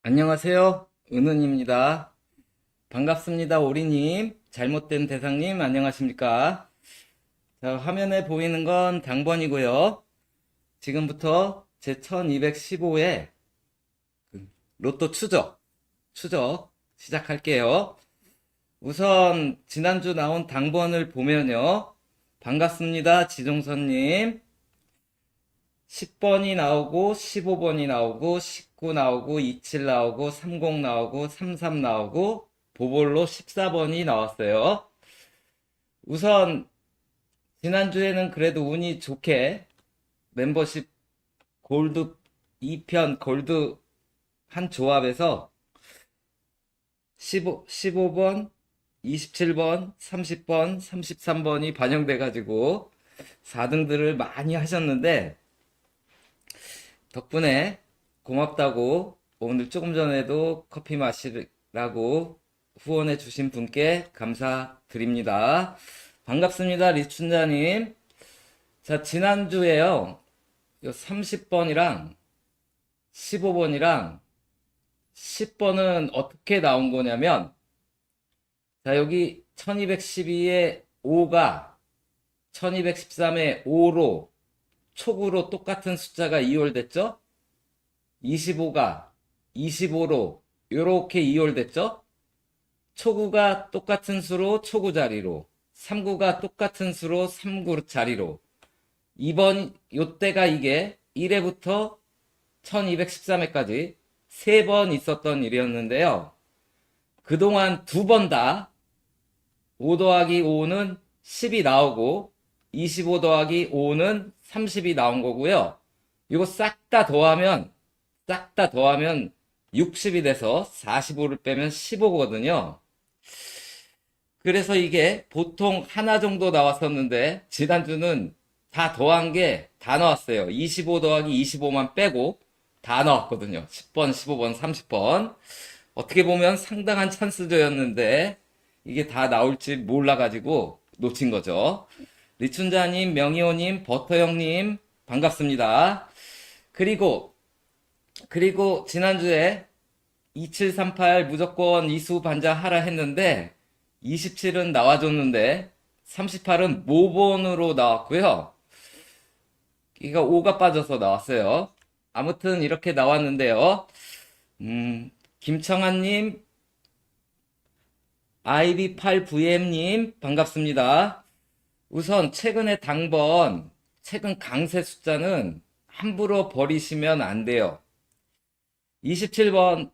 안녕하세요. 은은입니다. 반갑습니다. 오리님, 잘못된 대상님, 안녕하십니까? 자, 화면에 보이는 건 당번이고요. 지금부터 제 1215회 로또 추적 시작할게요. 우선 지난주 나온 당번을 보면요. 반갑습니다. 지종선님. 10번이 나오고 15번이 나오고 19 나오고 27 나오고 30 나오고 33 나오고 보볼로 14번이 나왔어요. 우선 지난주에는 그래도 운이 좋게 멤버십 골드 2편 골드 한 조합에서 15번, 27번, 30번, 33번이 반영돼 가지고 4등들을 많이 하셨는데 덕분에 고맙다고 오늘 조금 전에도 커피 마시라고 후원해 주신 분께 감사드립니다. 반갑습니다. 리춘자님. 자, 지난주에요. 30번이랑 15번이랑 10번은 어떻게 나온 거냐면, 자, 여기 1212의 5가 1213의 5로 촉으로 똑같은 숫자가 이월됐죠? 25가 25로 이렇게 이월됐죠? 초구가 똑같은 수로 초구 자리로, 3구가 똑같은 수로 3구 자리로, 2번 요때가 이게 1회부터 1213회까지 3번 있었던 일이었는데요. 그동안 2번 다 5 더하기 5는 10이 나오고 25 더하기 5는 30이 나온 거고요. 이거 싹 다 더하면 60이 돼서 45를 빼면 15거든요. 그래서 이게 보통 하나 정도 나왔었는데 지난주는 다 더한 게 다 나왔어요. 25 더하기 25만 빼고 다 나왔거든요. 10번, 15번, 30번. 어떻게 보면 상당한 찬스조였는데 이게 다 나올지 몰라가지고 놓친 거죠. 리춘자님, 명희호님, 버터형님 반갑습니다. 그리고 지난주에 2738 무조건 이수 반자하라 했는데 27은 나와줬는데 38은 모본으로 나왔고요. 이거 5가 빠져서 나왔어요. 아무튼 이렇게 나왔는데요. 김청한님, IB8VM님 반갑습니다. 우선 최근에 당번, 최근 강세 숫자는 함부로 버리시면 안 돼요. 27번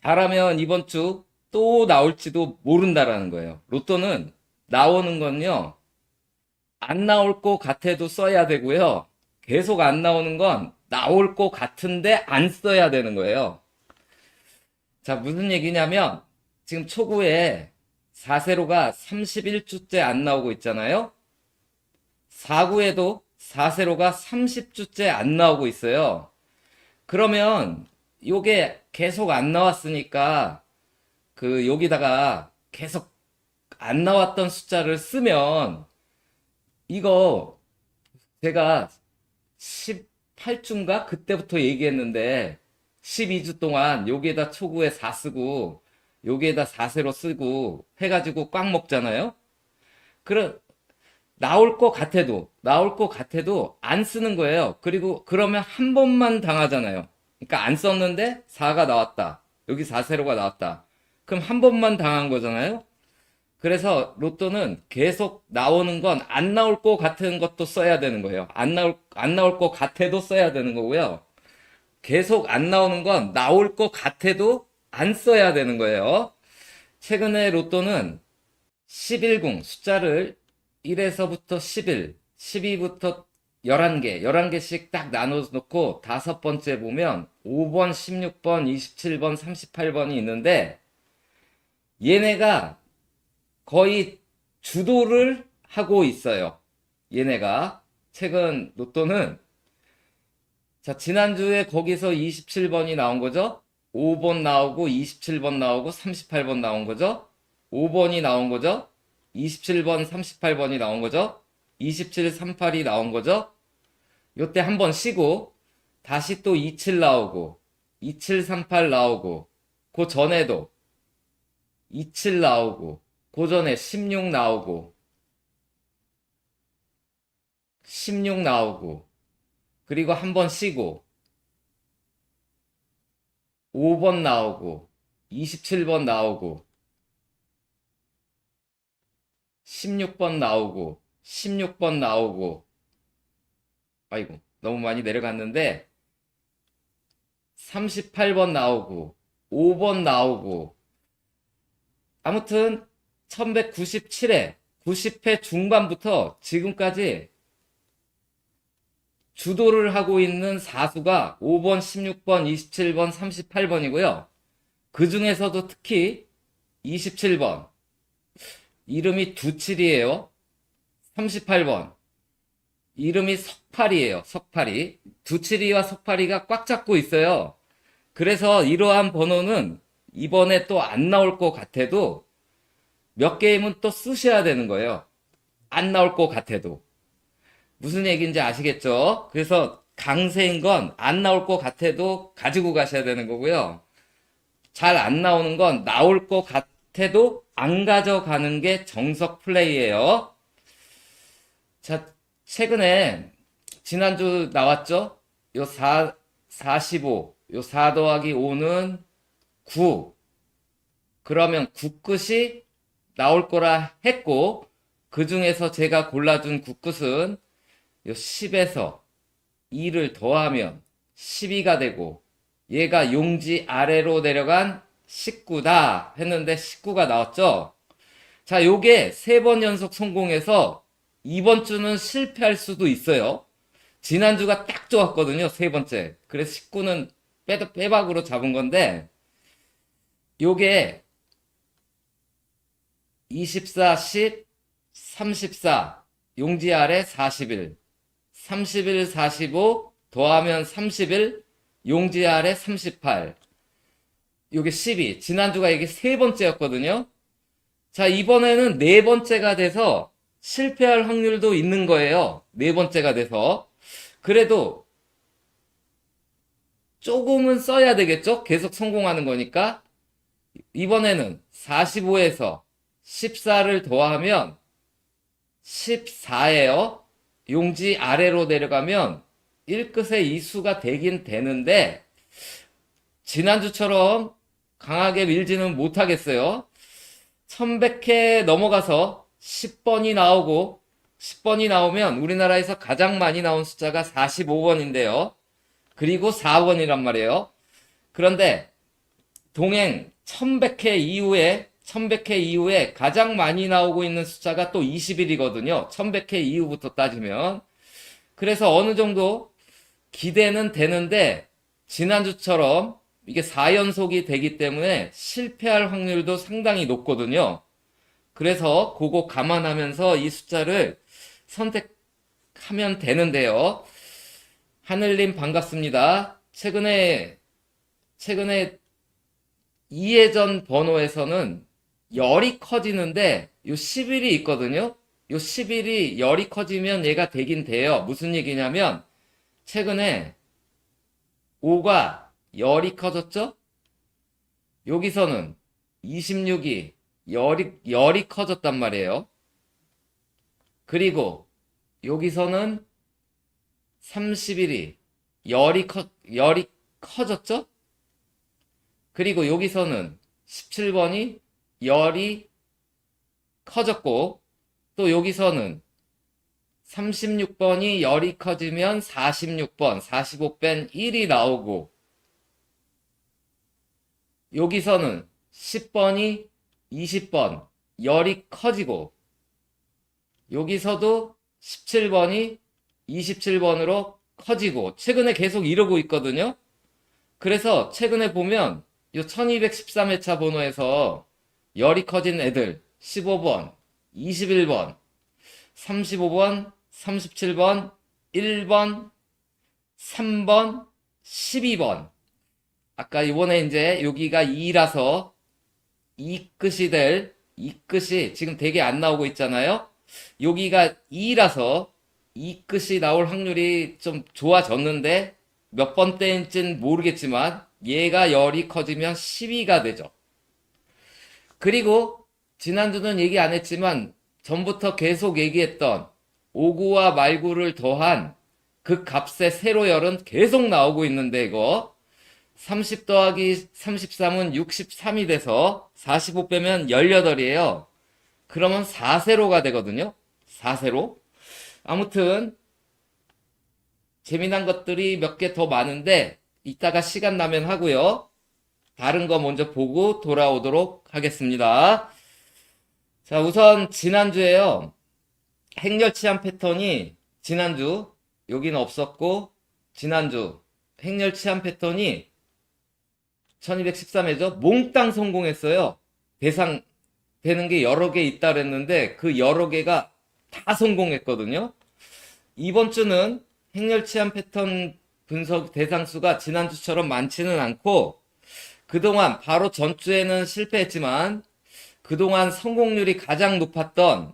잘하면 이번 주 또 나올지도 모른다라는 거예요. 로또는 나오는 건요, 안 나올 것 같아도 써야 되고요. 계속 안 나오는 건 나올 것 같은데 안 써야 되는 거예요. 자, 무슨 얘기냐면 지금 초구에 4세로가 31주째 안 나오고 있잖아요. 4구에도 4세로가 30주째 안 나오고 있어요. 그러면 요게 계속 안 나왔으니까 여기다가 계속 안 나왔던 숫자를 쓰면 이거 제가 18주인가 그때부터 얘기했는데 12주 동안 여기에다 초구에 4 쓰고 여기에다 4세로 쓰고 해가지고 꽉 먹잖아요. 그러 나올 것 같아도 안 쓰는 거예요. 그리고 그러면 한 번만 당하잖아요. 그러니까 안 썼는데 4가 나왔다. 여기 4세로가 나왔다. 그럼 한 번만 당한 거잖아요. 그래서 로또는 계속 나오는 건 안 나올 것 같은 것도 써야 되는 거예요. 안 나올 것 같아도 써야 되는 거고요. 계속 안 나오는 건 나올 것 같아도 안 써야 되는 거예요. 최근에 로또는 11궁 숫자를 1에서부터 11, 12부터 11개, 11개씩 딱 나눠 놓고 다섯 번째 보면 5번, 16번, 27번, 38번이 있는데 얘네가 거의 주도를 하고 있어요. 얘네가 최근 로또는 자, 지난주에 거기서 27번이 나온 거죠? 5번 나오고 27번 나오고 38번 나온 거죠? 5번이 나온 거죠? 27번, 38번이 나온 거죠? 27, 38이 나온 거죠? 요때 한번 쉬고 다시 또 27 나오고 2738 나오고, 그 전에도 27 나오고, 그 전에 16 나오고, 16 나오고, 그리고 한 번 쉬고, 5번 나오고, 27번 나오고, 16번 나오고, 16번 나오고, 아이고, 너무 많이 내려갔는데, 38번 나오고, 5번 나오고, 아무튼 1197회, 90회 중반부터 지금까지 주도를 하고 있는 사수가 5번, 16번, 27번, 38번이고요. 그 중에서도 특히 27번, 이름이 두칠이에요. 38번, 이름이 석팔이에요. 석팔이. 두칠이와 석팔이가 꽉 잡고 있어요. 그래서 이러한 번호는 이번에 또 안 나올 것 같아도 몇 게임은 또 쓰셔야 되는 거예요. 안 나올 것 같아도. 무슨 얘기인지 아시겠죠? 그래서 강세인 건 안 나올 것 같아도 가지고 가셔야 되는 거고요. 잘 안 나오는 건 나올 것 같아도 안 가져가는 게 정석 플레이예요. 자, 최근에 지난주 나왔죠? 요 45, 요 4 더하기 5는 9. 그러면 9 끝이 나올 거라 했고, 그 중에서 제가 골라준 9 끝은 요 10에서 2를 더하면 12가 되고, 얘가 용지 아래로 내려간 19다 했는데 19가 나왔죠? 자, 요게 3번 연속 성공해서 이번 주는 실패할 수도 있어요. 지난주가 딱 좋았거든요, 세 번째. 그래서 19는 빼박으로 잡은 건데, 요게 24, 10, 34, 용지 아래 41, 31, 45, 더하면 31, 용지 아래 38, 요게 12. 지난주가 이게 세 번째였거든요. 자, 이번에는 네 번째가 돼서 실패할 확률도 있는 거예요. 네 번째가 돼서. 그래도 조금은 써야 되겠죠? 계속 성공하는 거니까. 이번에는 45에서 14를 더하면 14예요. 용지 아래로 내려가면 1끝의 이수가 되긴 되는데 지난주처럼 강하게 밀지는 못하겠어요. 1100회 넘어가서 10번이 나오고 10번이 나오면 우리나라에서 가장 많이 나온 숫자가 45번인데요. 그리고 4번이란 말이에요. 그런데 동행 1100회 이후에 가장 많이 나오고 있는 숫자가 또 21이거든요. 1100회 이후부터 따지면. 그래서 어느 정도 기대는 되는데 지난주처럼 이게 4연속이 되기 때문에 실패할 확률도 상당히 높거든요. 그래서 그거 감안하면서 이 숫자를 선택하면 되는데요. 하늘님 반갑습니다. 최근에 이해전 번호에서는 열이 커지는데 요 11이 있거든요. 요 11이 열이 커지면 얘가 되긴 돼요. 무슨 얘기냐면 최근에 5가 열이 커졌죠? 여기서는 26이 열이 커졌단 말이에요. 그리고 여기서는 31이 열이 커졌죠? 그리고 여기서는 17번이 열이 커졌고, 또 여기서는 36번이 열이 커지면 46번, 45 뺀 1이 나오고, 여기서는 10번이 20번, 열이 커지고, 여기서도 17번이 27번으로 커지고, 최근에 계속 이러고 있거든요. 그래서 최근에 보면 이 1213회차 번호에서 열이 커진 애들 15번, 21번, 35번, 37번, 1번, 3번, 12번. 아까 이번에 이제 여기가 2라서 2끝이 지금 되게 안 나오고 있잖아요. 여기가 2라서 2끝이 나올 확률이 좀 좋아졌는데 몇 번째인지는 모르겠지만 얘가 열이 커지면 12가 되죠. 그리고 지난주는 얘기 안 했지만 전부터 계속 얘기했던 5구와 말구를 더한 그 값의 세로열은 계속 나오고 있는데 이거 30 더하기 33은 63이 돼서 45 빼면 18이에요. 그러면 4세로가 되거든요. 4세로. 아무튼 재미난 것들이 몇 개 더 많은데 이따가 시간 나면 하고요. 다른 거 먼저 보고 돌아오도록 하겠습니다. 자, 우선 지난주에요. 행렬치한 패턴이 지난주 여기는 없었고 지난주 행렬치한 패턴이 1213회죠. 몽땅 성공했어요. 대상 되는 게 여러 개 있다 그랬는데 그 여러 개가 다 성공했거든요. 이번 주는 행렬치한 패턴 분석 대상수가 지난주처럼 많지는 않고 그동안 바로 전주에는 실패했지만 그동안 성공률이 가장 높았던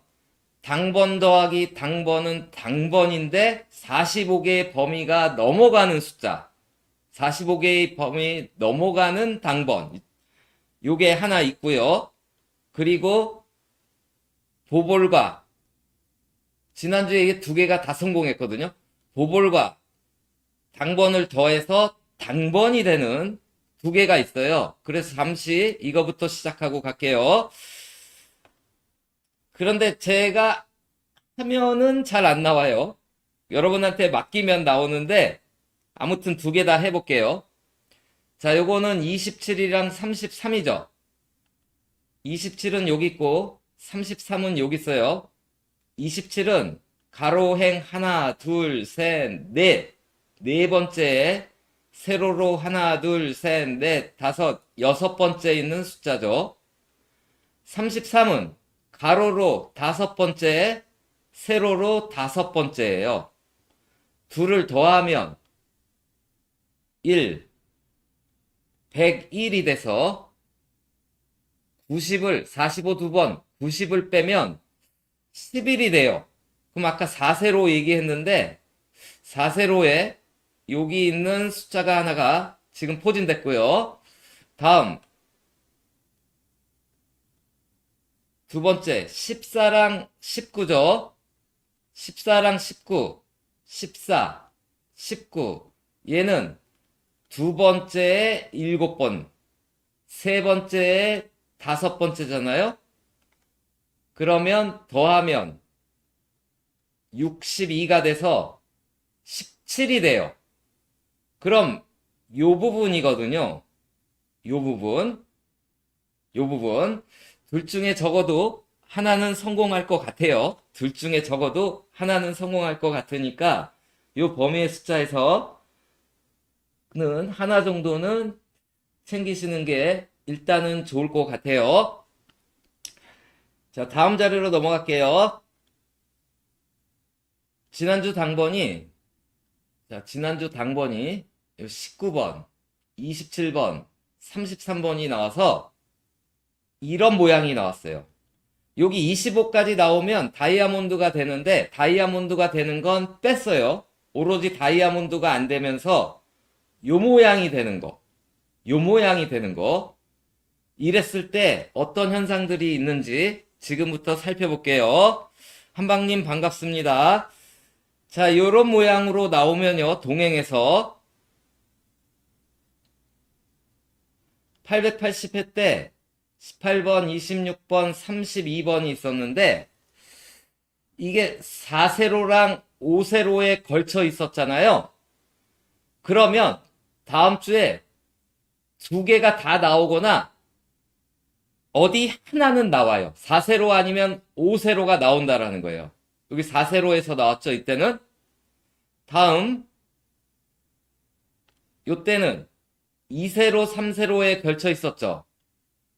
당번 더하기 당번은 당번인데 45개의 범위가 넘어가는 숫자 45개의 범위 넘어가는 당번 요게 하나 있고요. 그리고 보볼과 지난주에 이게 두 개가 다 성공했거든요. 보볼과 당번을 더해서 당번이 되는 두 개가 있어요. 그래서 잠시 이거부터 시작하고 갈게요. 그런데 제가 하면은 잘 안 나와요. 여러분한테 맡기면 나오는데 아무튼 두 개 다 해볼게요. 자, 요거는 27이랑 33이죠. 27은 여기 있고 33은 여기 있어요. 27은 가로행 하나, 둘, 셋, 넷. 네 번째에 세로로 하나, 둘, 셋, 넷, 다섯, 여섯 번째 있는 숫자죠. 33은 가로로 다섯 번째에 세로로 다섯 번째예요. 둘을 더하면 1, 101이 돼서 90을 45 두 번 90을 빼면 11이 돼요. 그럼 아까 4세로 얘기했는데 4세로에 여기 있는 숫자가 하나가 지금 포진됐고요. 다음 두 번째 14랑 19죠. 14랑 19 14 19 얘는 두 번째에 7번 세 번째에 다섯 번째잖아요. 그러면 더하면 62가 돼서 17이 돼요. 그럼 요 부분이거든요. 요 부분. 둘 중에 적어도 하나는 성공할 것 같아요. 둘 중에 적어도 하나는 성공할 것 같으니까 요 범위의 숫자에서는 하나 정도는 챙기시는 게 일단은 좋을 것 같아요. 자, 다음 자료로 넘어갈게요. 지난주 당번이 19번, 27번, 33번이 나와서 이런 모양이 나왔어요. 여기 25까지 나오면 다이아몬드가 되는데 다이아몬드가 되는 건 뺐어요. 오로지 다이아몬드가 안 되면서 요 모양이 되는 거. 이랬을 때 어떤 현상들이 있는지 지금부터 살펴볼게요. 한방님 반갑습니다. 자, 요런 모양으로 나오면요. 동행에서 880회 때 18번, 26번, 32번이 있었는데 이게 4세로랑 5세로에 걸쳐 있었잖아요. 그러면 다음 주에 두 개가 다 나오거나 어디 하나는 나와요. 4세로 아니면 5세로가 나온다라는 거예요. 여기 4세로에서 나왔죠, 이때는. 다음, 요때는 2세로, 3세로에 걸쳐 있었죠.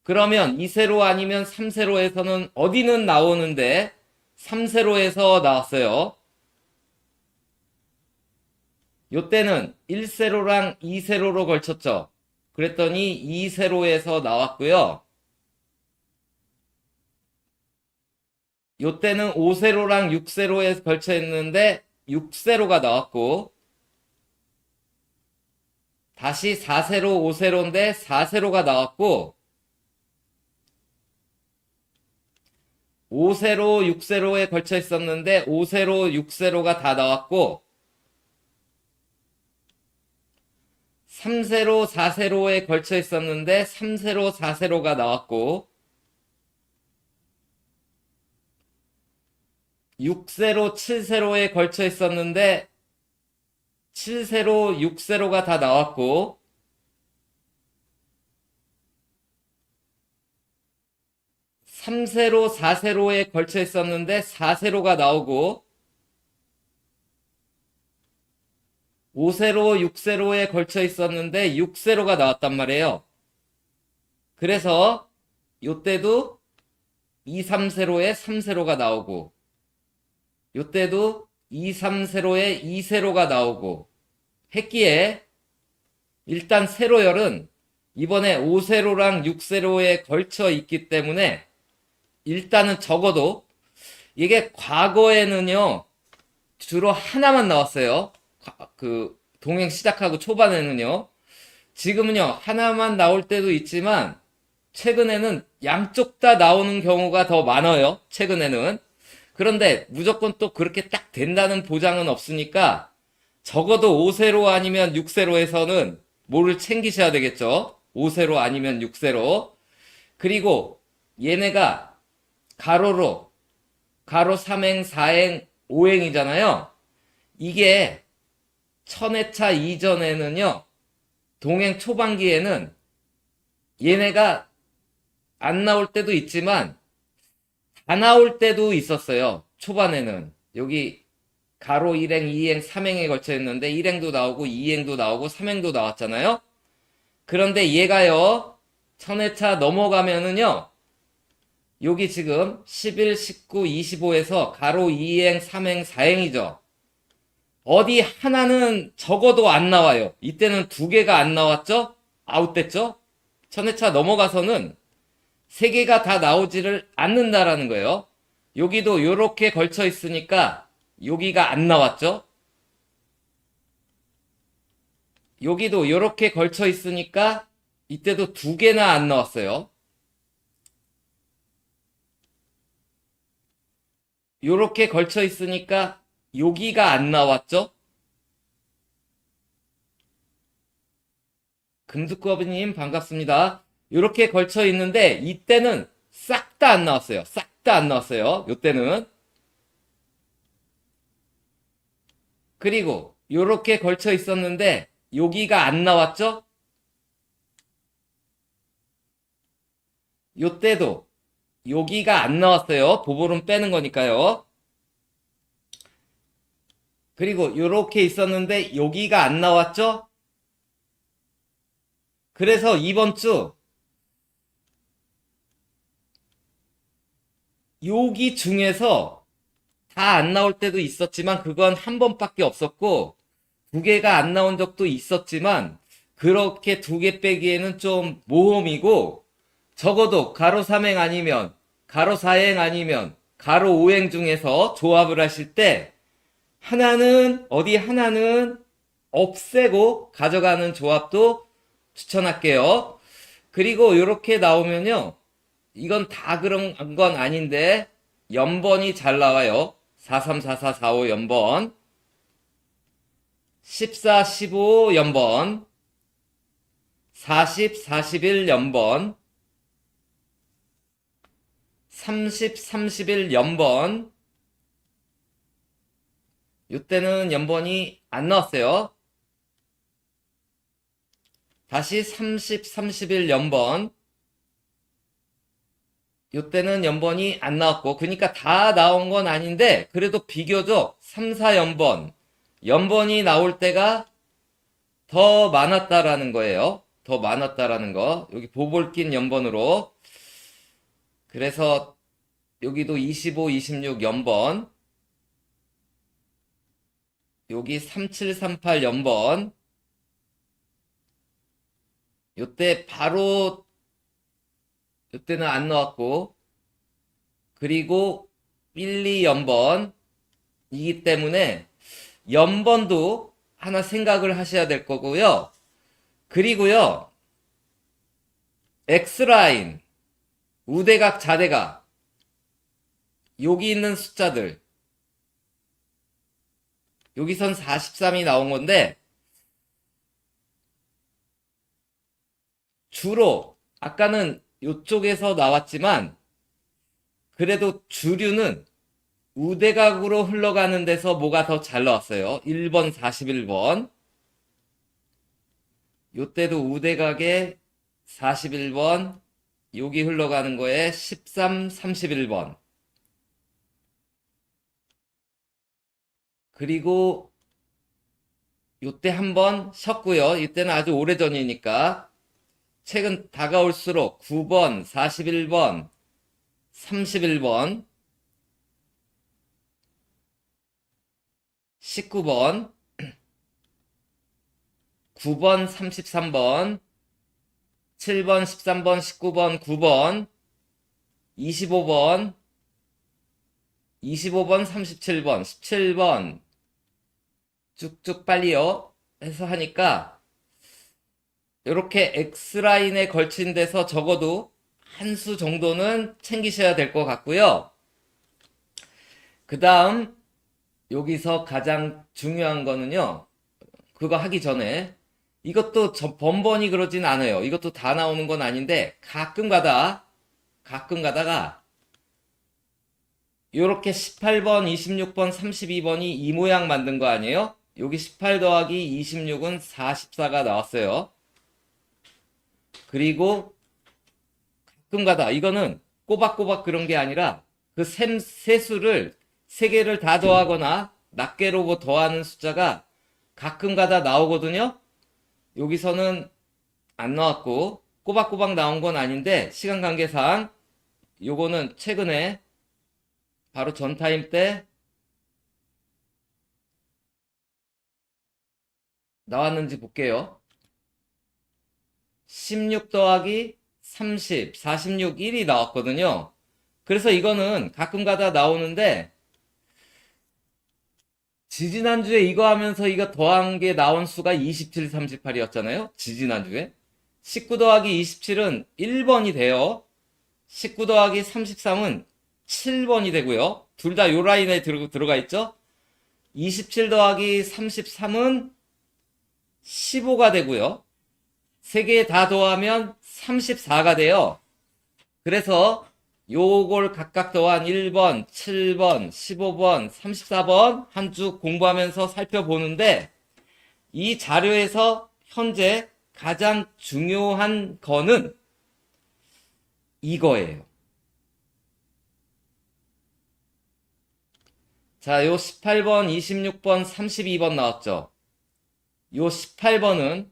그러면 2세로 아니면 3세로에서는 어디는 나오는데 3세로에서 나왔어요. 요때는 1세로랑 2세로로 걸쳤죠. 그랬더니 2세로에서 나왔고요. 요때는 5세로랑 6세로에 걸쳐 있는데 6세로가 나왔고 다시 4세로 5세로인데 4세로가 나왔고 5세로 6세로에 걸쳐 있었는데 5세로 6세로가 다 나왔고 3세로 4세로에 걸쳐 있었는데 3세로 4세로가 나왔고 6세로 7세로에 걸쳐 있었는데 7세로 6세로가 다 나왔고 3세로 4세로에 걸쳐 있었는데 4세로가 나오고 5세로 6세로에 걸쳐 있었는데 6세로가 나왔단 말이에요. 그래서 요때도 2, 3세로에 3세로가 나오고 요때도 2, 3세로에 2세로가 나오고 했기에 일단 세로열은 이번에 5세로랑 6세로에 걸쳐 있기 때문에 일단은 적어도 이게 과거에는요 주로 하나만 나왔어요. 그 동행 시작하고 초반에는요. 지금은요 하나만 나올 때도 있지만 최근에는 양쪽 다 나오는 경우가 더 많아요. 최근에는. 그런데 무조건 또 그렇게 딱 된다는 보장은 없으니까 적어도 5세로 아니면 6세로에서는 뭐를 챙기셔야 되겠죠. 5세로 아니면 6세로. 그리고 얘네가 가로로 가로 3행, 4행, 5행이잖아요. 이게 천회차 이전에는요. 동행 초반기에는 얘네가 안 나올 때도 있지만 다 나올 때도 있었어요. 초반에는. 여기 가로 1행, 2행, 3행에 걸쳐 있는데 1행도 나오고 2행도 나오고 3행도 나왔잖아요. 그런데 얘가요. 천회차 넘어가면은요. 여기 지금 11, 19, 25에서 가로 2행, 3행, 4행이죠. 어디 하나는 적어도 안 나와요. 이때는 두 개가 안 나왔죠? 아웃됐죠? 천회차 넘어가서는 세 개가 다 나오지를 않는다라는 거예요. 여기도 요렇게 걸쳐 있으니까 여기가 안 나왔죠? 여기도 요렇게 걸쳐 있으니까 이때도 두 개나 안 나왔어요. 요렇게 걸쳐 있으니까 여기가 안 나왔죠? 금두꺼비님 반갑습니다. 요렇게 걸쳐 있는데 이때는 싹 다 안 나왔어요. 싹 다 안 나왔어요. 요때는. 그리고 요렇게 걸쳐 있었는데 여기가 안 나왔죠? 요때도 여기가 안 나왔어요. 보볼은 빼는 거니까요. 그리고 요렇게 있었는데 여기가 안 나왔죠? 그래서 이번 주 여기 중에서 다 안 나올 때도 있었지만 그건 한 번밖에 없었고 두 개가 안 나온 적도 있었지만 그렇게 두 개 빼기에는 좀 모험이고 적어도 가로 3행 아니면 가로 4행 아니면 가로 5행 중에서 조합을 하실 때 하나는 어디 하나는 없애고 가져가는 조합도 추천할게요. 그리고 이렇게 나오면요. 이건 다 그런 건 아닌데 연번이 잘 나와요. 43, 44, 45 연번 14, 15 연번 40, 41 연번 30, 31 연번 이때는 연번이 안 나왔어요. 다시 30, 31 연번 이때는 연번이 안 나왔고 그러니까 다 나온 건 아닌데 그래도 비교적 3, 4 연번이 나올 때가 더 많았다라는 거예요. 더 많았다라는 거. 여기 보볼 낀 연번으로. 그래서 여기도 25, 26 연번. 여기 37, 38 연번. 요때 바로 요때는 안 나왔고 그리고 1, 2 연번이기 때문에 연번도 하나 생각을 하셔야 될 거고요. 그리고요, X라인, 우대각, 좌대각, 여기 있는 숫자들, 여기선 43이 나온 건데, 주로, 아까는 이쪽에서 나왔지만, 그래도 주류는 우대각으로 흘러가는 데서 뭐가 더 잘 나왔어요. 1번, 41번. 요때도 우대각에 41번, 여기 흘러가는 거에 13, 31번. 그리고 요때 한번 쉬었고요. 이때는 아주 오래전이니까. 최근 다가올수록 9번, 41번, 31번, 19번, 9번, 33번, 7번, 13번, 19번, 9번, 25번, 25번, 37번, 17번, 쭉쭉 빨리요. 해서 하니까, 이렇게 X라인에 걸친 데서 적어도 한 수 정도는 챙기셔야 될 것 같고요. 그 다음, 여기서 가장 중요한 거는요, 그거 하기 전에, 이것도 번번이 그러진 않아요. 이것도 다 나오는 건 아닌데, 가끔 가다가, 요렇게 18번, 26번, 32번이 이 모양 만든 거 아니에요? 여기 18 더하기 26은 44가 나왔어요. 그리고 가끔 가다, 이거는 꼬박꼬박 그런 게 아니라 그 세수를 세 개를 다 더하거나 낱개로 뭐 더하는 숫자가 가끔 가다 나오거든요. 여기서는 안 나왔고 꼬박꼬박 나온 건 아닌데 시간 관계상 요거는 최근에 바로 전 타임 때 나왔는지 볼게요. 16 더하기 30, 46, 1이 나왔거든요. 그래서 이거는 가끔 가다 나오는데 지지난주에 이거 하면서 이거 더한 게 나온 수가 27, 38이었잖아요. 지지난주에. 19 더하기 27은 1번이 돼요. 19 더하기 33은 7번이 되고요. 둘 다 요 라인에 들어가 있죠. 27 더하기 33은 15가 되고요. 세 개 다 더하면 34가 돼요. 그래서 요걸 각각 더한 1번, 7번, 15번, 34번 한 쭉 공부하면서 살펴보는데 이 자료에서 현재 가장 중요한 거는 이거예요. 자, 요 18번, 26번, 32번 나왔죠. 요 18번은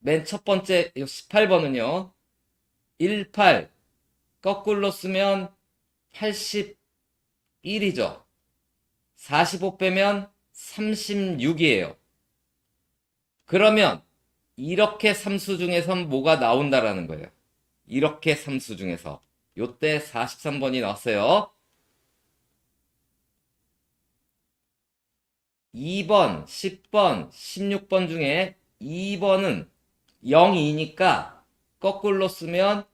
맨 첫 번째 요 18번은요. 18 거꾸로 쓰면 81이죠. 45 빼면 36이에요. 그러면 이렇게 삼수 중에선 뭐가 나온다라는 거예요. 이렇게 삼수 중에서 요때 43번이 나왔어요. 2번, 10번, 16번 중에 2번은 0이니까 거꾸로 쓰면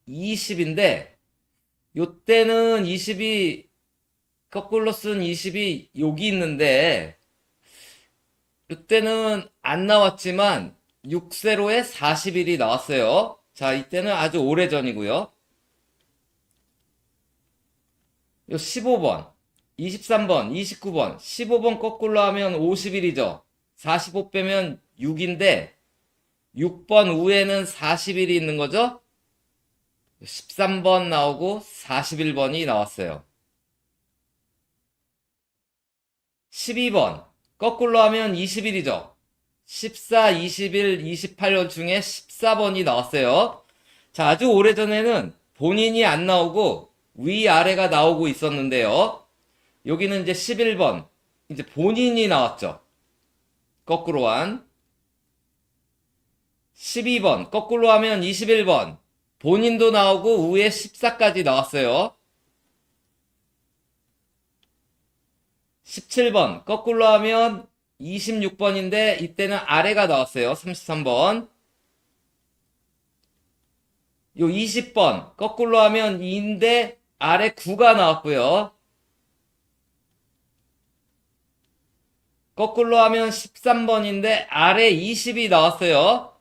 20인데 요때는 20이 거꾸로 쓴 20이 여기 있는데 요때는 안 나왔지만 6세로에 41이 나왔어요. 자, 이때는 아주 오래전이고요. 요 15번, 23번, 29번, 15번 거꾸로 하면 51이죠. 45 빼면 6인데 6번 우에는 41이 있는 거죠. 13번 나오고 41번이 나왔어요. 12번 거꾸로 하면 21이죠. 14, 21, 28번 중에 14번이 나왔어요. 자, 아주 오래전에는 본인이 안 나오고 위아래가 나오고 있었는데요. 여기는 이제 11번 이제 본인이 나왔죠. 거꾸로 한 12번 거꾸로 하면 21번 본인도 나오고 위에 14까지 나왔어요. 17번 거꾸로 하면 26번인데 이때는 아래가 나왔어요. 33번. 요 20번 거꾸로 하면 2인데 아래 9가 나왔고요. 거꾸로 하면 13번인데 아래 20이 나왔어요.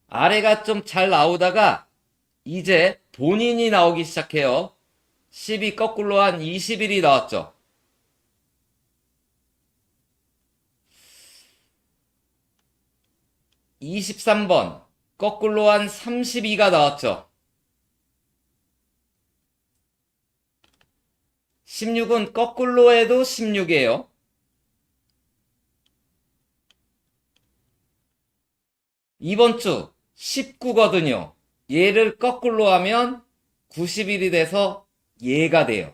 아래가 좀 잘 나오다가 이제 본인이 나오기 시작해요. 10이 거꾸로 한 21이 나왔죠. 23번 거꾸로 한 32가 나왔죠. 16은 거꾸로 해도 16이에요. 이번 주 19거든요. 얘를 거꾸로 하면 91이 돼서 얘가 돼요.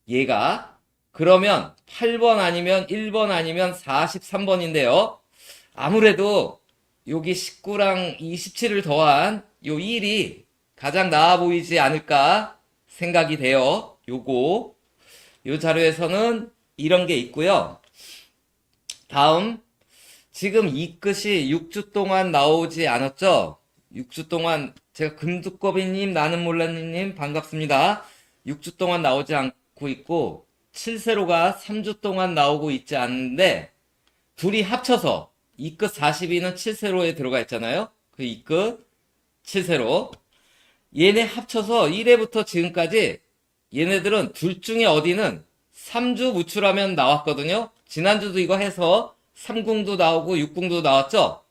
얘가. 그러면 8번 아니면 1번 아니면 43번인데요. 아무래도 여기 19랑 27을 더한 요 1이 가장 나아 보이지 않을까 생각이 돼요. 요 자료에서는 이런 게 있고요. 다음, 지금 이 끝이 6주 동안 나오지 않았죠? 6주 동안 제가 금두꺼비님, 나는 몰라님 반갑습니다. 6주 동안 나오지 않고 있고 7세로가 3주 동안 나오고 있지 않는데 둘이 합쳐서 이 끝 42는 7세로에 들어가 있잖아요. 그 이 끝 7세로 얘네 합쳐서 1회부터 지금까지 얘네들은 둘 중에 어디는 3주 무출하면 나왔거든요. 지난주도 이거 해서 3궁도 나오고 6궁도 나왔죠.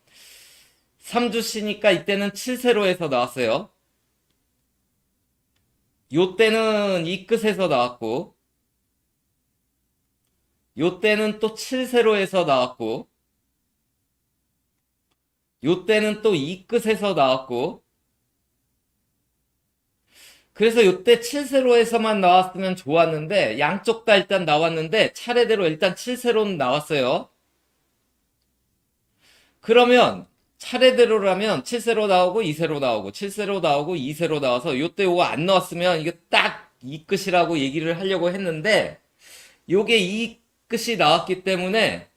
3주 쉬니까 이때는 7세로에서 나왔어요. 요때는 이 끝에서 나왔고 요때는 또 7세로에서 나왔고 요때는 또 이 끝에서 나왔고 그래서 요때 7세로에서만 나왔으면 좋았는데 양쪽 다 일단 나왔는데 차례대로 일단 7세로는 나왔어요. 그러면 차례대로라면 7세로 나오고 2세로 나오고 7세로 나오고 2세로 나와서 요때 요거 안 나왔으면 이게 딱 이 끝이라고 얘기를 하려고 했는데 요게 이 끝이 나왔기 때문에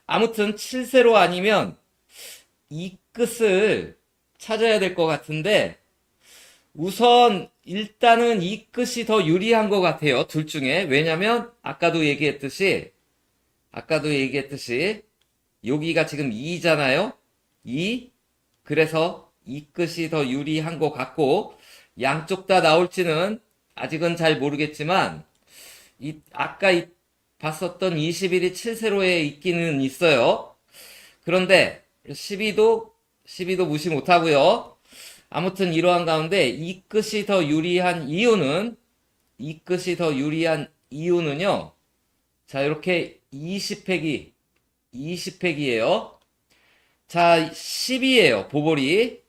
아무튼 7세로 아니면 이 끝을 찾아야 될 것 같은데 우선 일단은 이 끝이 더 유리한 것 같아요. 둘 중에. 왜냐면 아까도 얘기했듯이 여기가 지금 2잖아요. 2. 그래서 이 끝이 더 유리한 것 같고 양쪽 다 나올지는 아직은 잘 모르겠지만 아까 봤었던 21이 7세로에 있기는 있어요. 그런데 12도 무시 못하고요. 아무튼 이러한 가운데 이 끝이 더 유리한 이유는요. 자, 이렇게 20획이에요. 자, 10이에요. 보볼이.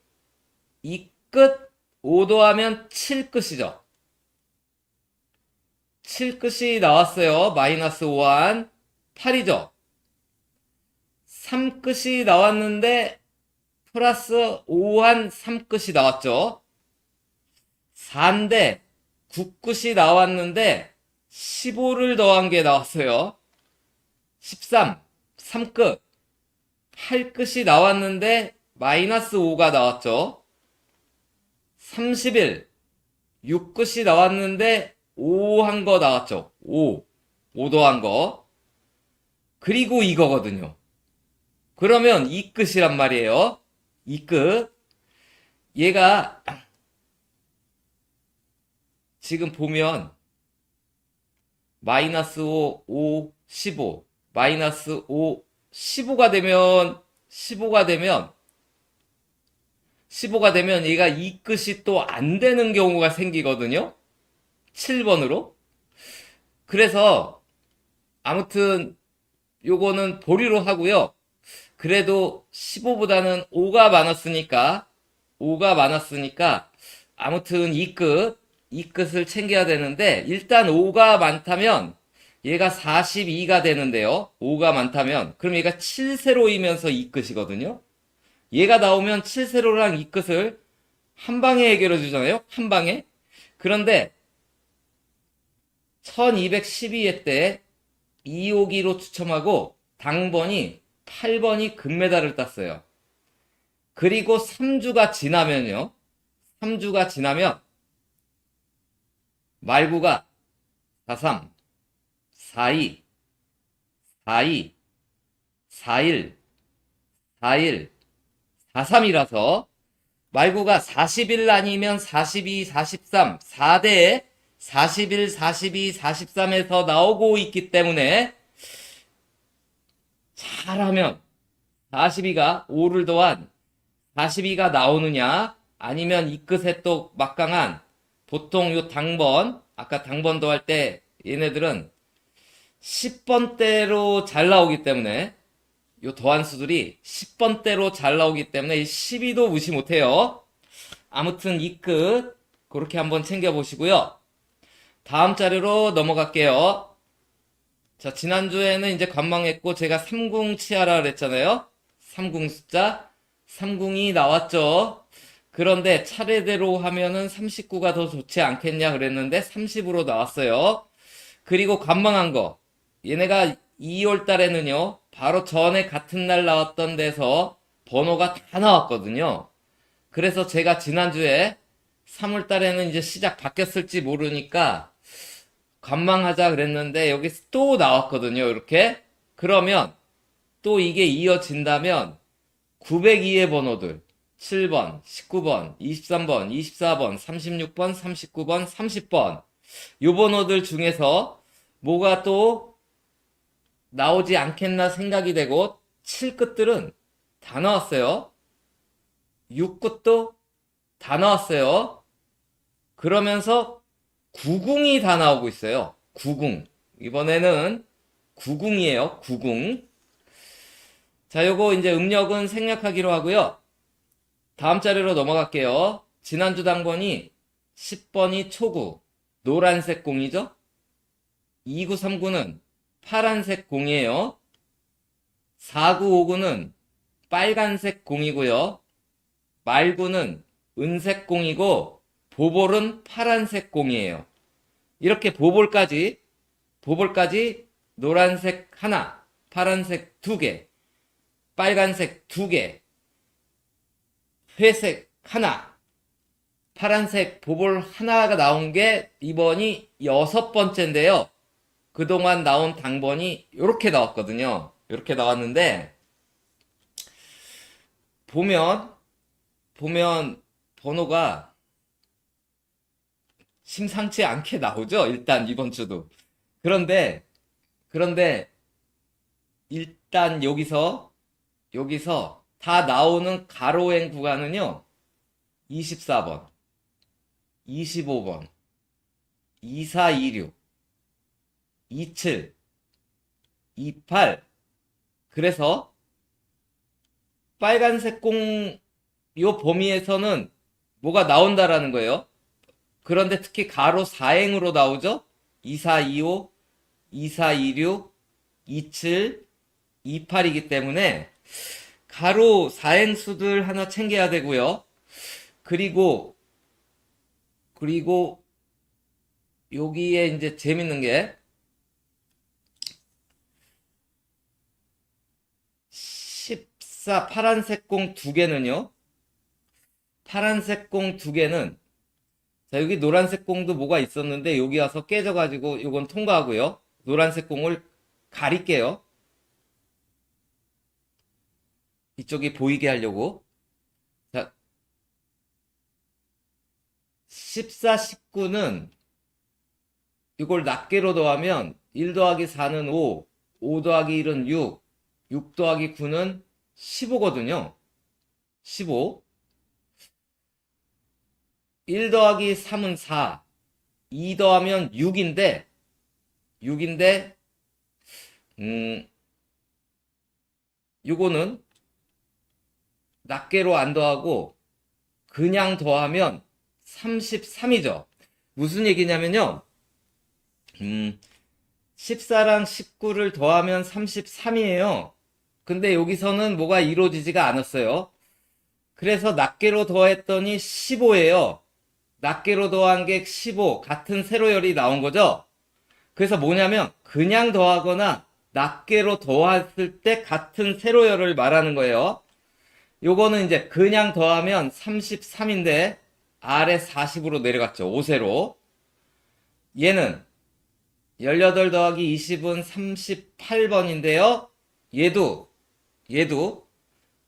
이 끝 5 더하면 7끝이죠. 7끝이 나왔어요. 마이너스 5한 8이죠. 3끝이 나왔는데 플러스 5한 3끝이 나왔죠. 4인데 9끝이 나왔는데 15를 더한 게 나왔어요. 13, 3끝. 8끝이 나왔는데 마이너스 5가 나왔죠. 31, 6끝이 나왔는데 5 한 거 나왔죠. 5 더한 거. 그리고 이거거든요. 그러면 이 끝이란 말이에요. 이 끝. 얘가 지금 보면 마이너스 5, 15, 마이너스 5, 15가 되면 얘가 이 끝이 또 안 되는 경우가 생기거든요. 7번으로. 그래서 아무튼 요거는 보류로 하고요. 그래도 15보다는 5가 많았으니까 아무튼 이 끝을 챙겨야 되는데 일단 5가 많다면 얘가 42가 되는데요. 5가 많다면 그럼 얘가 7세로이면서 이 끝이거든요. 얘가 나오면 7세로랑 이 끝을 한 방에 해결해 주잖아요. 한 방에. 그런데 1212회 때 이호기로 추첨하고 당번이 8번이 금메달을 땄어요. 그리고 3주가 지나면요. 3주가 지나면 말구가 43, 42, 42, 41, 41, 43이라서 말구가 40일 아니면 42, 43, 4대에 41, 42, 43에서 나오고 있기 때문에 잘하면 42가 5를 더한 42가 나오느냐 아니면 이 끝에 또 막강한 보통 요 당번 아까 당번 더할 때 얘네들은 10번대로 잘 나오기 때문에 요 더한 수들이 10번대로 잘 나오기 때문에 이 12도 무시 못해요. 아무튼 이 끝 그렇게 한번 챙겨보시고요. 다음 자료로 넘어갈게요. 자, 지난주에는 이제 관망했고 제가 30 치하라 그랬잖아요. 30 숫자 30이 나왔죠. 그런데 차례대로 하면은 39가 더 좋지 않겠냐 그랬는데 30으로 나왔어요. 그리고 관망한 거 얘네가 2월 달에는요 바로 전에 같은 날 나왔던 데서 번호가 다 나왔거든요. 그래서 제가 지난주에 3월 달에는 이제 시작 바뀌었을지 모르니까 관망하자 그랬는데 여기 또 나왔거든요. 이렇게 그러면 또 이게 이어진다면 902의 번호들 7번, 19번, 23번, 24번, 36번, 39번, 30번 요 번호들 중에서 뭐가 또 나오지 않겠나 생각이 되고 7끝들은 다 나왔어요. 6끝도 다 나왔어요. 그러면서 90이 다 나오고 있어요. 90. 이번에는 90이에요. 90. 자, 요거 이제 음력은 생략하기로 하고요. 다음 자료로 넘어갈게요. 지난주 당번이 10번이 초구, 노란색 공이죠. 2939는 파란색 공이에요. 4959는 빨간색 공이고요. 말구는 은색 공이고 보볼은 파란색 공이에요. 이렇게 보볼까지 노란색 하나, 파란색 두 개, 빨간색 두 개, 회색 하나, 파란색 보볼 하나가 나온 게 이번이 6번째인데요. 그동안 나온 당번이 이렇게 나왔거든요. 이렇게 나왔는데 보면 번호가 심상치 않게 나오죠. 일단 이번 주도. 그런데 일단 여기서 다 나오는 가로행 구간은요. 24번, 25번, 2426, 27, 28 그래서 빨간색 공 요 범위에서는 뭐가 나온다라는 거예요. 그런데 특히 가로 4행으로 나오죠. 2425, 2426, 27, 28이기 때문에 가로 4행 수들 하나 챙겨야 되고요. 그리고 여기에 이제 재밌는 게 14 파란색 공 두 개는요. 파란색 공 두 개는 자 여기 노란색 공도 뭐가 있었는데 여기 와서 깨져가지고 요건 통과하고요. 노란색 공을 가릴게요. 이쪽이 보이게 하려고. 자 14, 19는 이걸 낱개로 더하면 1 더하기 4는 5, 5 더하기 1은 6, 6 더하기 9는 15거든요. 15. 1 더하기 3은 4, 2 더하면 6인데, 요거는 낱개로 안 더하고 그냥 더하면 33이죠. 무슨 얘기냐면요. 14랑 19를 더하면 33이에요. 근데 여기서는 뭐가 이루어지지가 않았어요. 그래서 낱개로 더했더니 15예요. 낱개로 더한 게 15, 같은 세로열이 나온 거죠. 그래서 뭐냐면 그냥 더하거나 낱개로 더했을 때 같은 세로열을 말하는 거예요. 요거는 이제 그냥 더하면 33인데 아래 40으로 내려갔죠. 5세로. 얘는 18 더하기 20은 38번인데요. 얘도